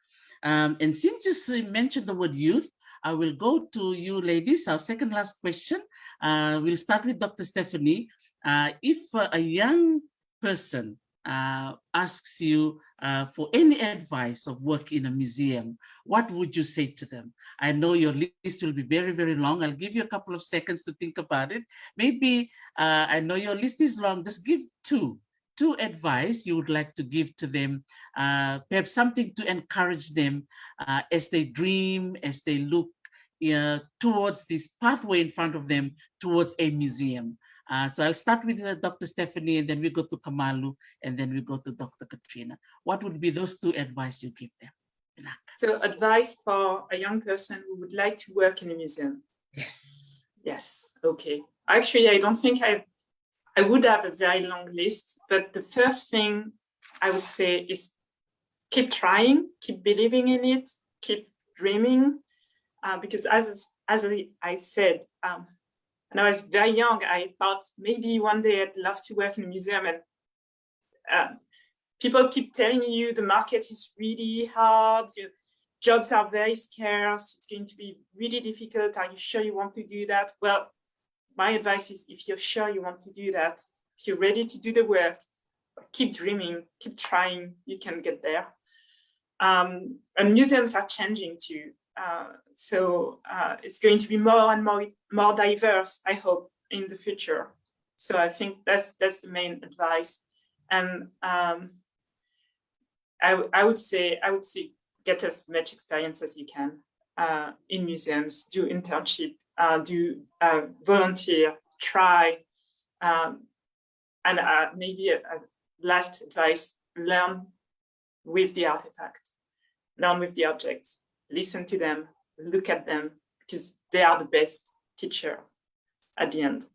And since you mentioned the word youth, I will go to you ladies. Our second last question. We'll start with Dr. Stephanie. If a young person asks you for any advice of work in a museum, what would you say to them? I know your list will be very, very long. I'll give you a couple of seconds to think about it. Maybe I know your list is long. Just give two advice you would like to give to them, perhaps something to encourage them as they dream, as they look towards this pathway in front of them towards a museum. So I'll start with Dr. Stephanie, and then we go to Kamalu, and then we go to Dr. Katrina. What would be those two advice you give them? So advice for a young person who would like to work in a museum. Yes. Yes. Okay. Actually, I don't think I would have a very long list, but the first thing I would say is keep trying, keep believing in it, keep dreaming, because as I said, when I was very young, I thought maybe one day I'd love to work in a museum, and people keep telling you the market is really hard, jobs are very scarce, it's going to be really difficult, are you sure you want to do that? Well, my advice is, if you're sure you want to do that, if you're ready to do the work, keep dreaming, keep trying, you can get there. And museums are changing too. So it's going to be more and more diverse, I hope, in the future. So I think that's the main advice. And I would say get as much experience as you can in museums, do internship, do volunteer, try, and maybe a last advice, learn with the artifact, learn with the objects, listen to them, look at them, because they are the best teachers at the end.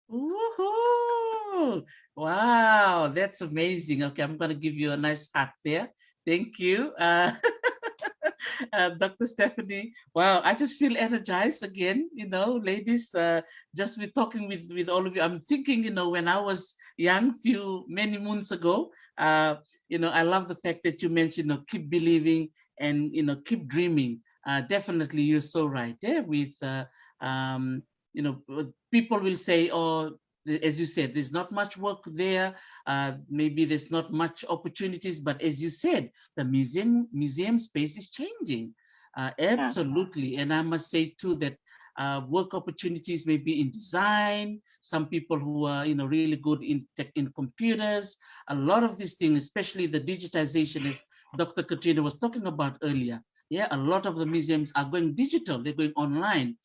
Woohoo! Wow, that's amazing. Okay, I'm going to give you a nice heart there. Thank you. Dr. Stephanie, wow, I just feel energized again, ladies, just with talking with all of you. I'm thinking, when I was young, many moons ago, I love the fact that you mentioned, keep believing and, keep dreaming. Definitely, you're so right. With, people will say, oh, as you said, there's not much work there. Maybe there's not much opportunities, but as you said, the museum space is changing. Absolutely. And I must say too that work opportunities may be in design, some people who are really good in computers, a lot of these things, especially the digitization, as Dr. Katrina was talking about earlier. Yeah, a lot of the museums are going digital, they're going online.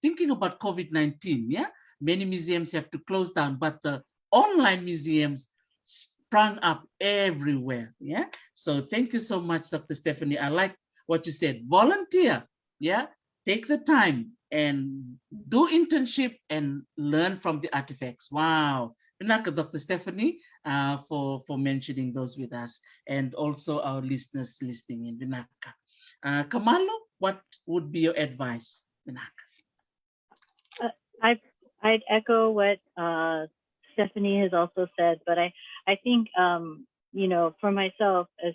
Thinking about COVID-19, yeah, many museums have to close down, but the online museums sprung up everywhere. Yeah. So thank you so much, Dr. Stephanie. I like what you said. Volunteer. Yeah. Take the time and do internship and learn from the artifacts. Wow. Vinaka, Dr. Stephanie, for mentioning those with us, and also our listeners listening in. Vinaka. Kamalu, what would be your advice, Vinaka? I'd echo what Stephanie has also said, but I think, for myself as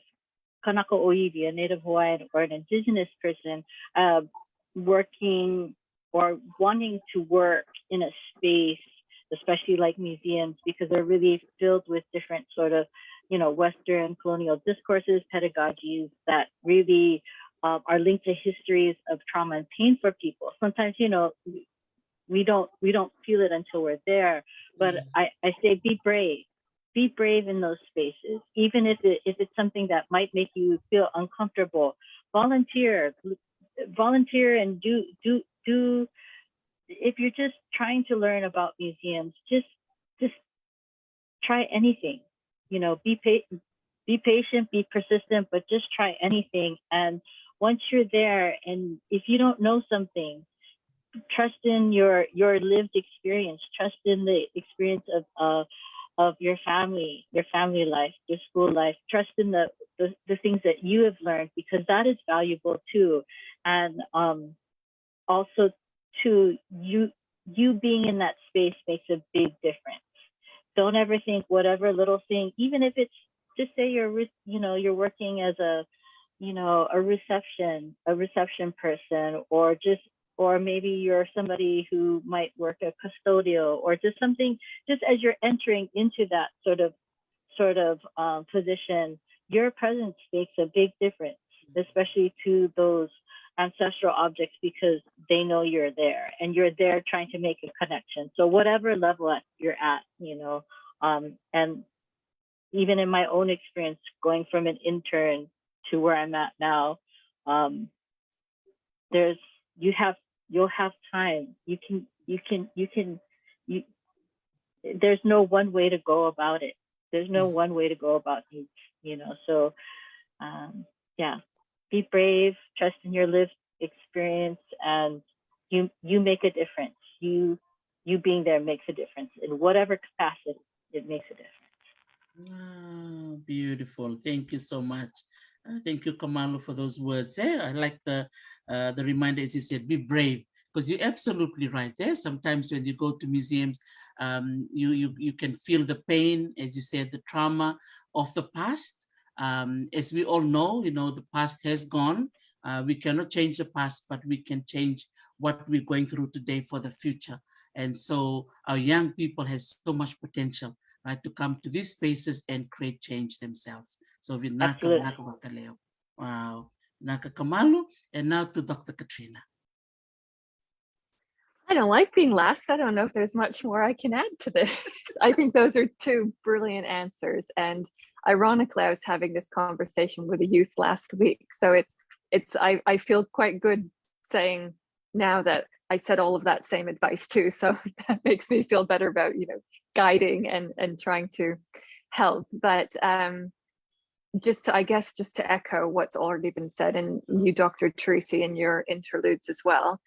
Kanaka Oiwi, a Native Hawaiian or an Indigenous person, working or wanting to work in a space, especially like museums, because they're really filled with different sort of, Western colonial discourses, pedagogies that really are linked to histories of trauma and pain for people. Sometimes, we don't feel it until we're there. But I say be brave in those spaces, even if it's something that might make you feel uncomfortable. Volunteer and do. If you're just trying to learn about museums, just try anything. Be patient, be persistent, but just try anything. And once you're there, and if you don't know something, trust in your lived experience, trust in the experience of your family life, your school life, trust in the things that you have learned, because that is valuable too. And also too, you being in that space makes a big difference. Don't ever think whatever little thing, even if it's, just say you're working as a reception person, or just or maybe you're somebody who might work a custodial, or just something, just as you're entering into that sort of position, your presence makes a big difference, especially to those ancestral objects, because they know you're there and you're there trying to make a connection. So whatever level you're at, and even in my own experience, going from an intern to where I'm at now, you'll have time. There's no one way to go about it. There's no one way to go about it, So, yeah, be brave, trust in your lived experience, and you make a difference. You being there makes a difference in whatever capacity. It makes a difference. Wow, beautiful. Thank you so much. Thank you, Kamalu, for those words. I like the reminder, as you said, be brave, because you're absolutely right. Sometimes when you go to museums, you can feel the pain, as you said, the trauma of the past. As we all know, the past has gone. We cannot change the past, but we can change what we're going through today for the future. And so our young people has so much potential, right, to come to these spaces and create change themselves. So Vinaka, vakalevu. Wow. Vinaka, Kamalu, and now to Dr. Katrina. I don't like being last. I don't know if there's much more I can add to this. I think those are two brilliant answers. And ironically, I was having this conversation with a youth last week. So I feel quite good saying now that I said all of that same advice too. So that makes me feel better about, guiding and trying to help. But just to echo what's already been said, and you, Dr. Tracy, in your interludes as well,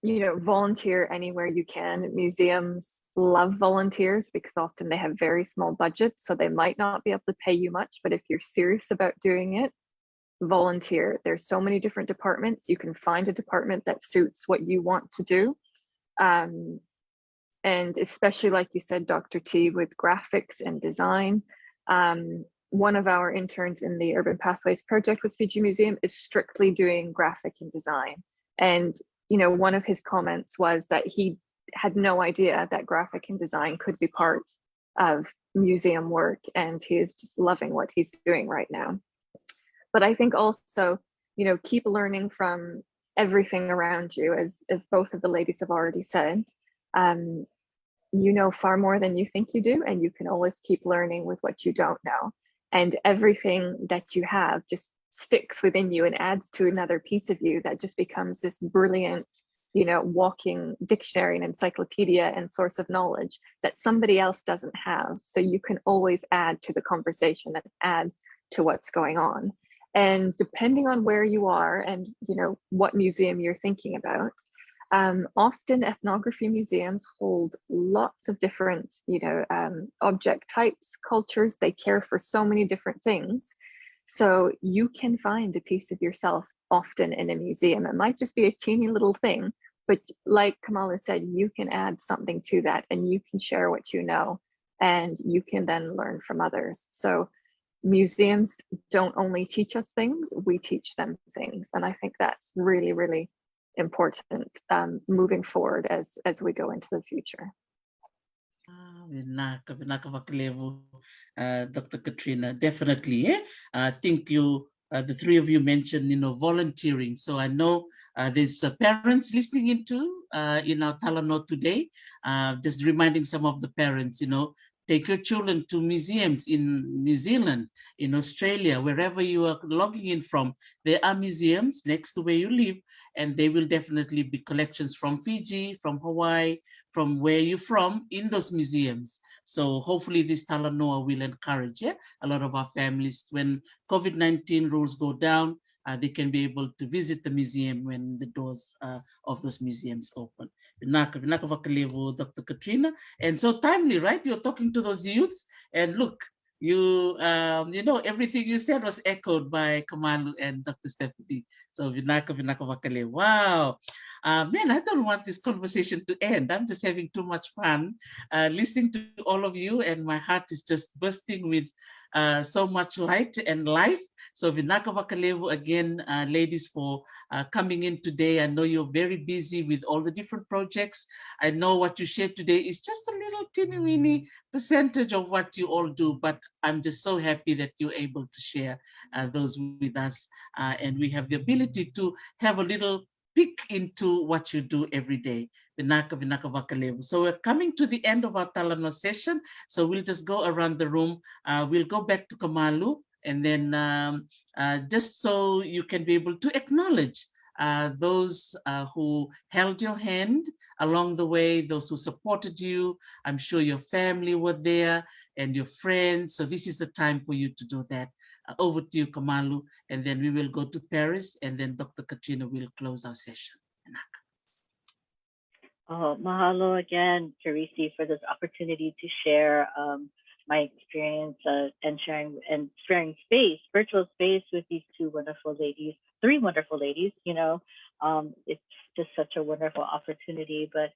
volunteer anywhere you can. Museums love volunteers because often they have very small budgets, so they might not be able to pay you much, but if you're serious about doing it, volunteer. There's so many different departments. You can find a department that suits what you want to do. And especially, like you said, Dr. T, with graphics and design. One of our interns in the Urban Pathways project with Fiji Museum is strictly doing graphic and design. And, one of his comments was that he had no idea that graphic and design could be part of museum work. And he is just loving what he's doing right now. But I think also, keep learning from everything around you, as both of the ladies have already said. You know far more than you think you do, and you can always keep learning with what you don't know. And everything that you have just sticks within you and adds to another piece of you that just becomes this brilliant, walking dictionary and encyclopedia and source of knowledge that somebody else doesn't have. So you can always add to the conversation and add to what's going on. And depending on where you are and, what museum you're thinking about, often ethnography museums hold lots of different, object types, cultures. They care for so many different things. So you can find a piece of yourself often in a museum. It might just be a teeny little thing, but like Kamalu said, you can add something to that and you can share what you know, and you can then learn from others. So museums don't only teach us things, we teach them things. And I think that's really, really important moving forward as we go into the future. Vinaka, vakalevu, Dr. Katrina, definitely. I think the three of you mentioned, volunteering. So I know there's parents listening into in our Talanoa today. Just reminding some of the parents, take your children to museums in New Zealand, in Australia, wherever you are logging in from. There are museums next to where you live, and they will definitely be collections from Fiji, from Hawaii, from where you're from in those museums. So hopefully this Talanoa will encourage a lot of our families. When COVID-19 rules go down, they can be able to visit the museum when the doors of those museums open. Vinaka vakalevu, Dr. Katrina. And so timely, right? You're talking to those youths, and look, everything you said was echoed by Kamalu and Dr. Stephanie. So Vinaka vakalevu. Wow. Man, I don't want this conversation to end. I'm just having too much fun listening to all of you, and my heart is just bursting with so much light and life. So Vinaka vakalevu again, ladies, for coming in today. I know you're very busy with all the different projects. I know what you shared today is just a little teeny weeny percentage of what you all do, but I'm just so happy that you're able to share those with us. And we have the ability to have a little peek into what you do every day. Vinaka vakalevu. So we're coming to the end of our Talanoa session. So we'll just go around the room. We'll go back to Kamalu, and then just so you can be able to acknowledge those who held your hand along the way, those who supported you. I'm sure your family were there and your friends. So this is the time for you to do that. Over to you, Kamalu, and then we will go to Paris, and then Dr. Katrina will close our session. Oh, mahalo again, Teresi, for this opportunity to share my experience and sharing space, virtual space with these three wonderful ladies. You know, it's just such a wonderful opportunity. But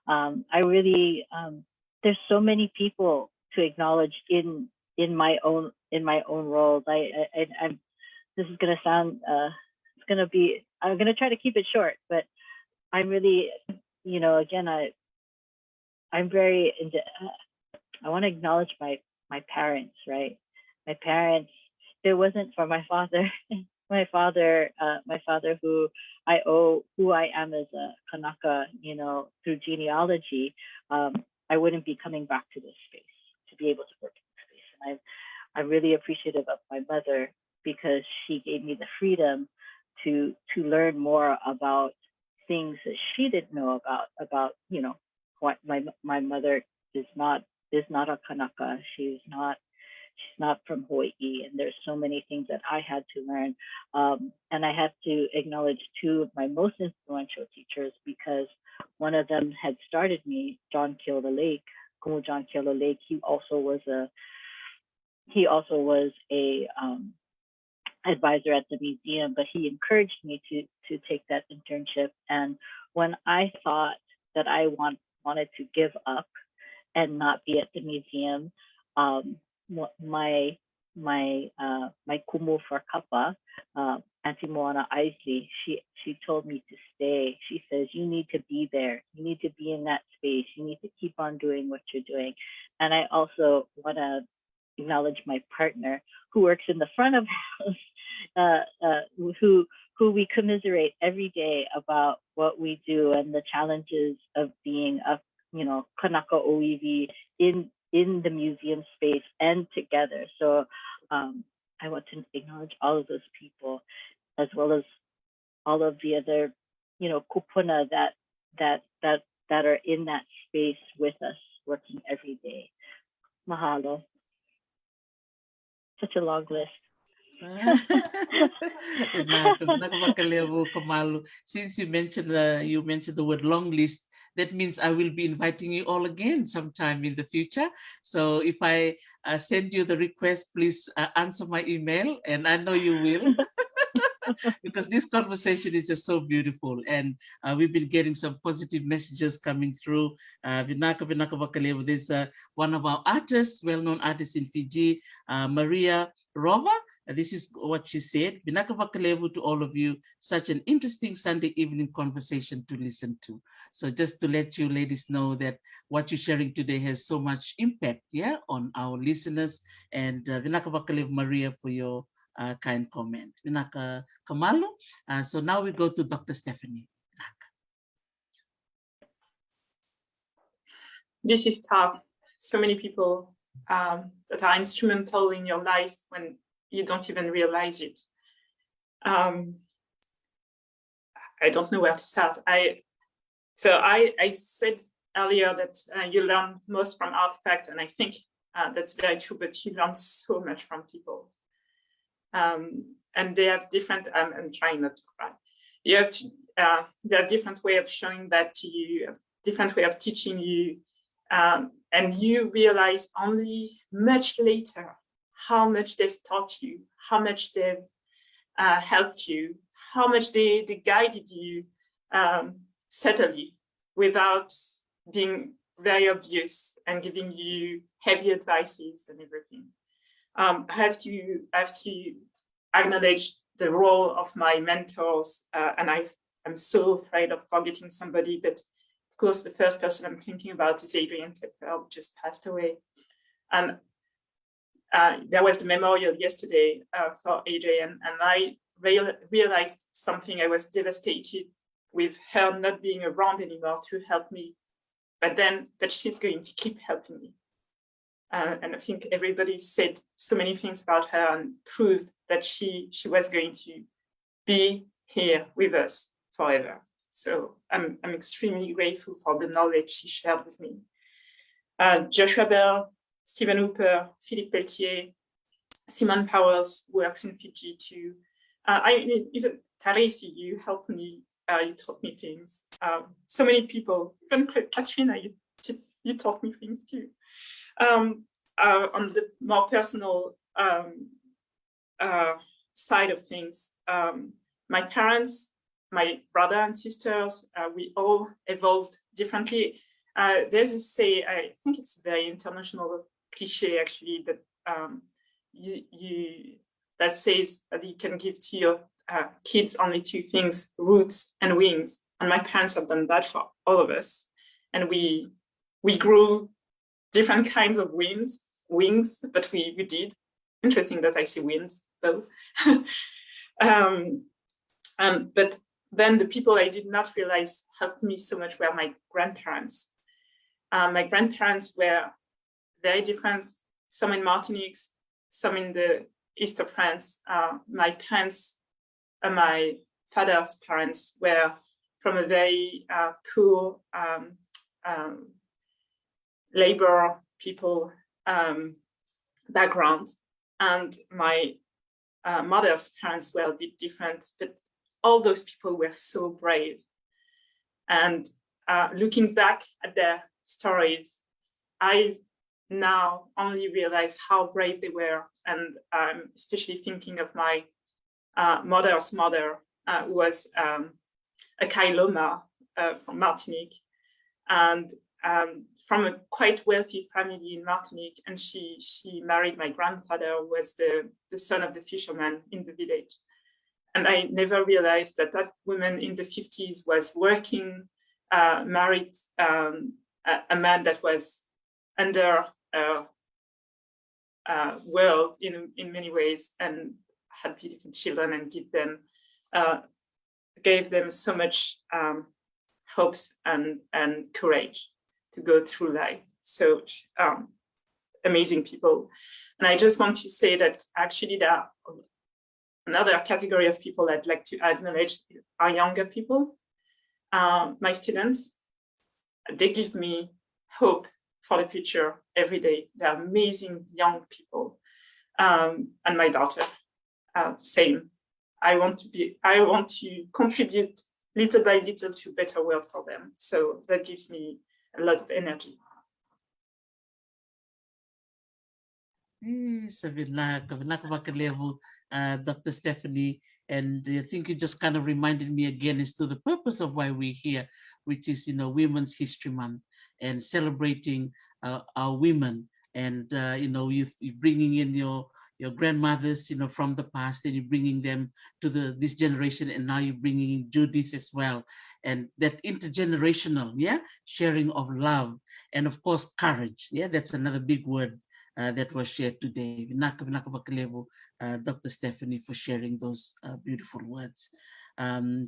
I really, there's so many people to acknowledge in my own role. I'm this is gonna sound I'm gonna try to keep it short, but I'm really, you know, again, I'm very into, I want to acknowledge my parents, right? My parents. If it wasn't for my father, my father who I owe who I am as a Kanaka, you know, through genealogy, I wouldn't be coming back to this space to be able to work in this space. And I'm really appreciative of my mother because she gave me the freedom to learn more about things that she didn't know about, you know, what my mother is not a Kanaka. She's not from Hawaii, and there's so many things that I had to learn. And I have to acknowledge two of my most influential teachers because one of them had started me, John Keola Lake, Kumu John Keola Lake. He also was a advisor at the museum, but he encouraged me to take that internship. And when I thought that I wanted to give up and not be at the museum, my kumu for Kappa, Auntie Moana Isley, she told me to stay. She says, you need to be there. You need to be in that space. You need to keep on doing what you're doing. And I also want to acknowledge my partner who works in the front of house, who we commiserate every day about what we do and the challenges of being a, you know, Kanaka Oiwi in the museum space and together. So I want to acknowledge all of those people, as well as all of the other, you know, kupuna that are in that space with us, working every day. Mahalo. Such a long list. Since you mentioned the word long list, that means I will be inviting you all again sometime in the future. So if I send you the request, please answer my email, and I know you will. Because this conversation is just so beautiful, and we've been getting some positive messages coming through. Vinaka vakalevu. There's one of our artists, well-known artists in Fiji, Maria Rova. This is what she said. Vinaka vakalevu to all of you. Such an interesting Sunday evening conversation to listen to. So just to let you ladies know that what you're sharing today has so much impact, yeah, on our listeners. And Vinaka vakalevu, Maria, for your kind comment. Vinaka Kamalu. So now we go to Dr. Stephanie. This is tough. So many people that are instrumental in your life when you don't even realize it. I don't know where to start. I said earlier that you learn most from artifact, and I think that's very true, but you learn so much from people. And they have different, I'm trying not to cry. You have to, they have different way of showing that to you, different way of teaching you. And you realize only much later how much they've taught you, how much they've helped you, how much they guided you subtly wwithout being very obvious and giving you heavy advices and everything. I have to acknowledge the role of my mentors, and I'm so afraid of forgetting somebody, but of course the first person I'm thinking about is Adrian Tepfer, who just passed away. And there was the memorial yesterday for Adrian, and I realized something. I was devastated with her not being around anymore to help me, but she's going to keep helping me. And I think everybody said so many things about her and proved that she was going to be here with us forever. So I'm extremely grateful for the knowledge she shared with me. Joshua Bell, Stephen Hooper, Philippe Pelletier, Simone Powers works in Fiji too. Even Tarisi, you helped me, you taught me things. So many people, even Katrina, you taught me things too. On the more personal side of things, my parents, my brother and sisters, we all evolved differently. There's a say, I think it's a very international cliche actually, but that says that you can give to your kids only two things, roots and wings. And my parents have done that for all of us. And we grew different kinds of wings, but we did. Interesting that I say wings though. But then the people I did not realize helped me so much were my grandparents. My grandparents were very different, some in Martinique, some in the east of France. My parents, my father's parents were from a very poor labor people background. And my mother's parents were a bit different, but all those people were so brave. And looking back at their stories, I now only realize how brave they were. And especially thinking of my mother's mother, who was a Loloma from Martinique, and from a quite wealthy family in Martinique. And she married my grandfather, who was the son of the fisherman in the village. And I never realized that that woman in the 50s was working, married a man that was under world in many ways, and had beautiful children and gave them so much hopes and courage to go through life. So amazing people. And I just want to say that actually there are another category of people I'd like to acknowledge are younger people. My students, they give me hope for the future every day. They're amazing young people. And my daughter, same. I want to contribute little by little to a better world for them. So that gives me a lot of energy. Yes, Vinaka vakalevu, Dr. Stephanie, and I think you just kind of reminded me again as to the purpose of why we're here, which is, Women's History Month and celebrating our women, and you bringing in your grandmothers, from the past, and you're bringing them to this generation, and now you're bringing in Judith as well, and that intergenerational, sharing of love, and of course courage. That's another big word that was shared today. Vinaka vakalevu, Dr. Stephanie, for sharing those beautiful words.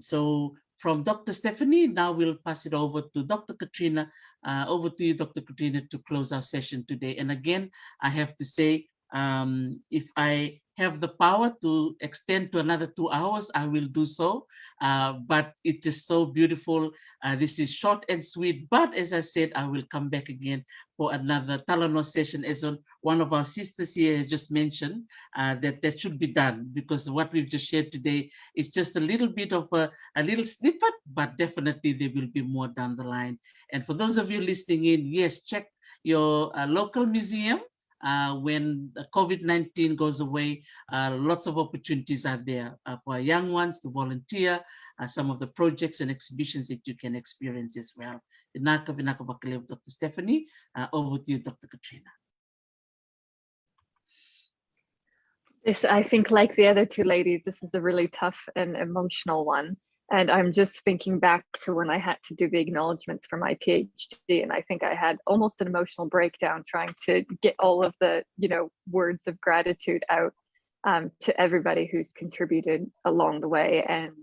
So from Dr. Stephanie, now we'll pass it over to Dr. Katrina. Over to you, Dr. Katrina, to close our session today. And again, I have to say, if I have the power to extend to another 2 hours, I will do so. But it's just so beautiful. This is short and sweet, but as I said, I will come back again for another Talanoa session, as one of our sisters here has just mentioned, that should be done, because what we've just shared today is just a little bit of a little snippet, but definitely there will be more down the line. And for those of you listening in, yes, check your local museum. when COVID-19 goes away, lots of opportunities are there for young ones to volunteer, some of the projects and exhibitions that you can experience as well. Vinaka, vakalevu, Dr. Stephanie. Over to you, Dr. Katrina. This, I think, like the other two ladies, this is a really tough and emotional one. And I'm just thinking back to when I had to do the acknowledgements for my PhD, and I think I had almost an emotional breakdown trying to get all of the, words of gratitude out to everybody who's contributed along the way. And,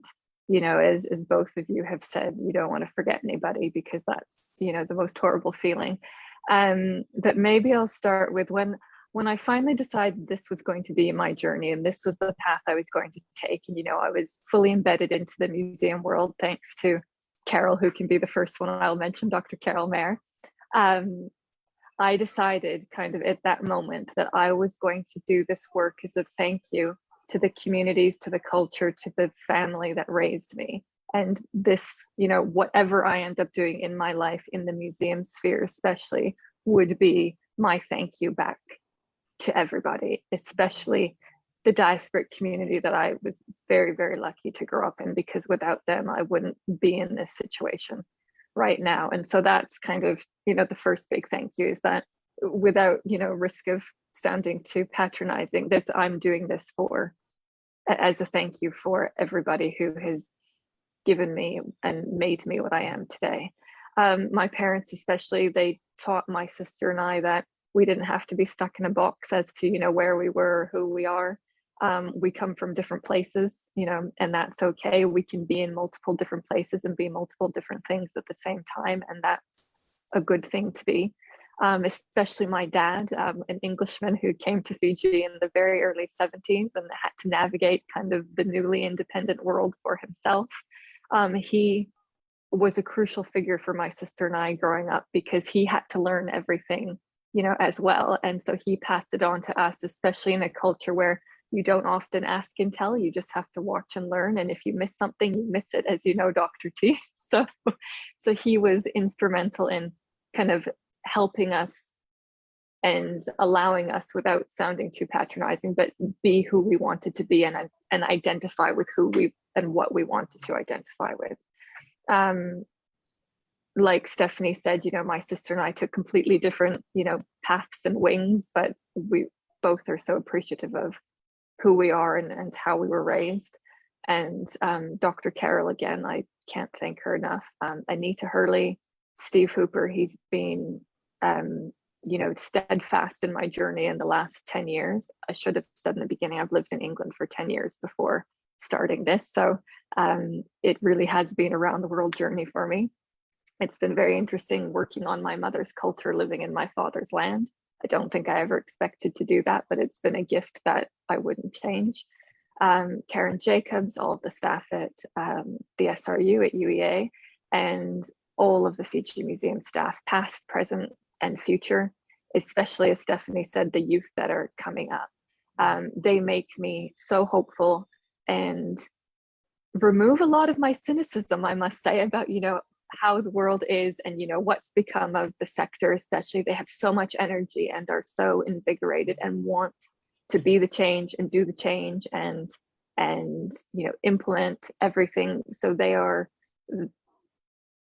as both of you have said, you don't want to forget anybody because that's, the most horrible feeling. But maybe I'll start with when I finally decided this was going to be my journey and this was the path I was going to take, and I was fully embedded into the museum world thanks to Carol, who can be the first one I'll mention, Dr. Carol Mayer. I decided kind of at that moment that I was going to do this work as a thank you to the communities, to the culture, to the family that raised me. And this, whatever I end up doing in my life in the museum sphere especially, would be my thank you back to everybody, especially the diasporic community that I was very, very lucky to grow up in, because without them, I wouldn't be in this situation right now. And so that's kind of, the first big thank you, is that without, risk of sounding too patronizing, I'm doing this as a thank you for everybody who has given me and made me what I am today. My parents especially, they taught my sister and I that we didn't have to be stuck in a box as to, where we were, who we are. We come from different places, and that's okay. We can be in multiple different places and be multiple different things at the same time. And that's a good thing to be, especially my dad, an Englishman who came to Fiji in the very early 70s and had to navigate kind of the newly independent world for himself. He was a crucial figure for my sister and I growing up, because he had to learn everything as well. And so he passed it on to us, especially in a culture where you don't often ask and tell, you just have to watch and learn. And if you miss something, you miss it, as you know, Dr. T. So he was instrumental in kind of helping us and allowing us, without sounding too patronizing, but be who we wanted to be and identify with who we and what we wanted to identify with. Like Stephanie said, my sister and I took completely different, paths and wings, but we both are so appreciative of who we are and how we were raised. And Dr. Carol, again, I can't thank her enough. Anita Hurley, Steve Hooper, he's been, steadfast in my journey in the last 10 years. I should have said in the beginning, I've lived in England for 10 years before starting this. So it really has been a round the world journey for me. It's been very interesting working on my mother's culture, living in my father's land. I don't think I ever expected to do that, but it's been a gift that I wouldn't change. Karen Jacobs, all of the staff at the SRU at UEA, and all of the Fiji Museum staff, past, present, and future, especially, as Stephanie said, the youth that are coming up. They make me so hopeful and remove a lot of my cynicism, I must say, about, how the world is and, what's become of the sector, especially. They have so much energy and are so invigorated and want to be the change and do the change and implement everything. So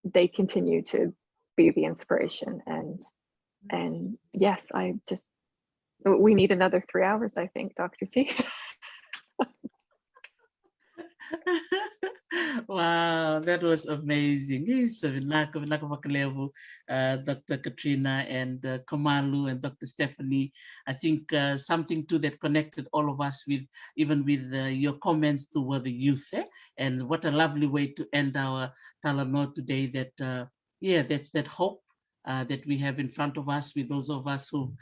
they continue to be the inspiration. And yes, we need another 3 hours, I think, Dr. T. Wow, that was amazing. So Vinaka vakalevu, Dr. Katrina, and Kamalu, and Dr. Stephanie. I think something too that connected all of us with your comments toward the youth. And what a lovely way to end our Talanoa today. That that's that hope that we have in front of us, with those of us who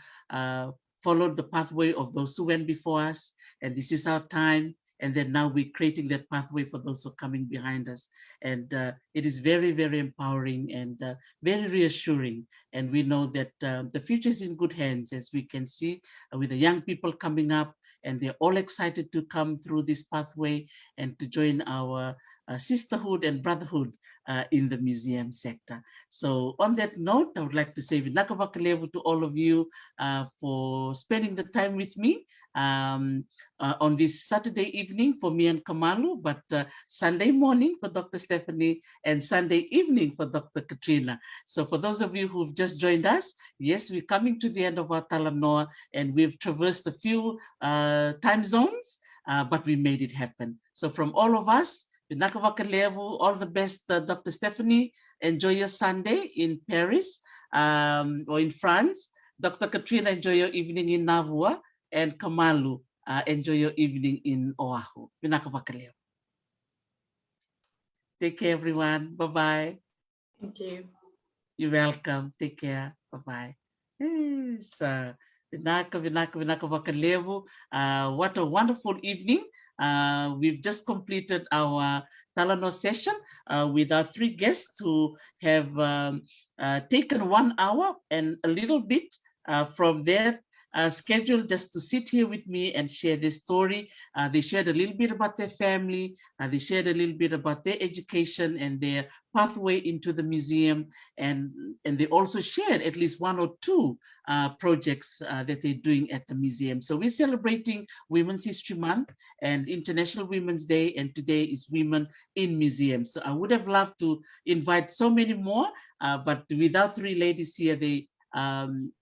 followed the pathway of those who went before us, and this is our time. And then now we're creating that pathway for those who are coming behind us. And it is very, very empowering and very reassuring. And we know that the future is in good hands, as we can see with the young people coming up, and they're all excited to come through this pathway and to join our sisterhood and brotherhood in the museum sector. So on that note, I would like to say Vinaka vakalevu to all of you for spending the time with me on this Saturday evening for me and Kamalu, but Sunday morning for Dr. Stephanie and Sunday evening for Dr. Katrina. So for those of you who've just joined us, yes, we're coming to the end of our Talanoa, and we've traversed a few time zones, but we made it happen. So from all of us, Vinaka vakalevu, all the best, Dr. Stephanie. Enjoy your Sunday in Paris or in France. Dr. Katrina, enjoy your evening in Navua. And Kamalu, enjoy your evening in Oahu. Vinaka vakalevu. Take care, everyone. Bye-bye. Thank you. You're welcome. Take care. Bye-bye. Yes, Vinaka vakalevu. What a wonderful evening. We've just completed our Talanoa session with our 3 guests who have taken 1 hour and a little bit from their schedule just to sit here with me and share their story. They shared a little bit about their family. They shared a little bit about their education and their pathway into the museum. And they also shared at least 1 or 2 projects that they're doing at the museum. So we're celebrating Women's History Month and International Women's Day, and today is Women in Museums. So I would have loved to invite so many more, but without 3 ladies here, they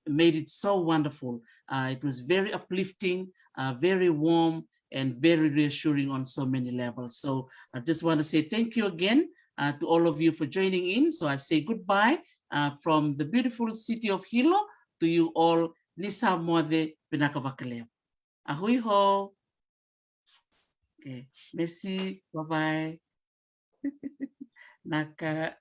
made it so wonderful. It was very uplifting, very warm, and very reassuring on so many levels. So I just want to say thank you again to all of you for joining in. So I say goodbye from the beautiful city of Hilo to you all. Nisa Mwade Vinaka vakalevu. Ahui ho. Okay, merci, bye-bye. Naka.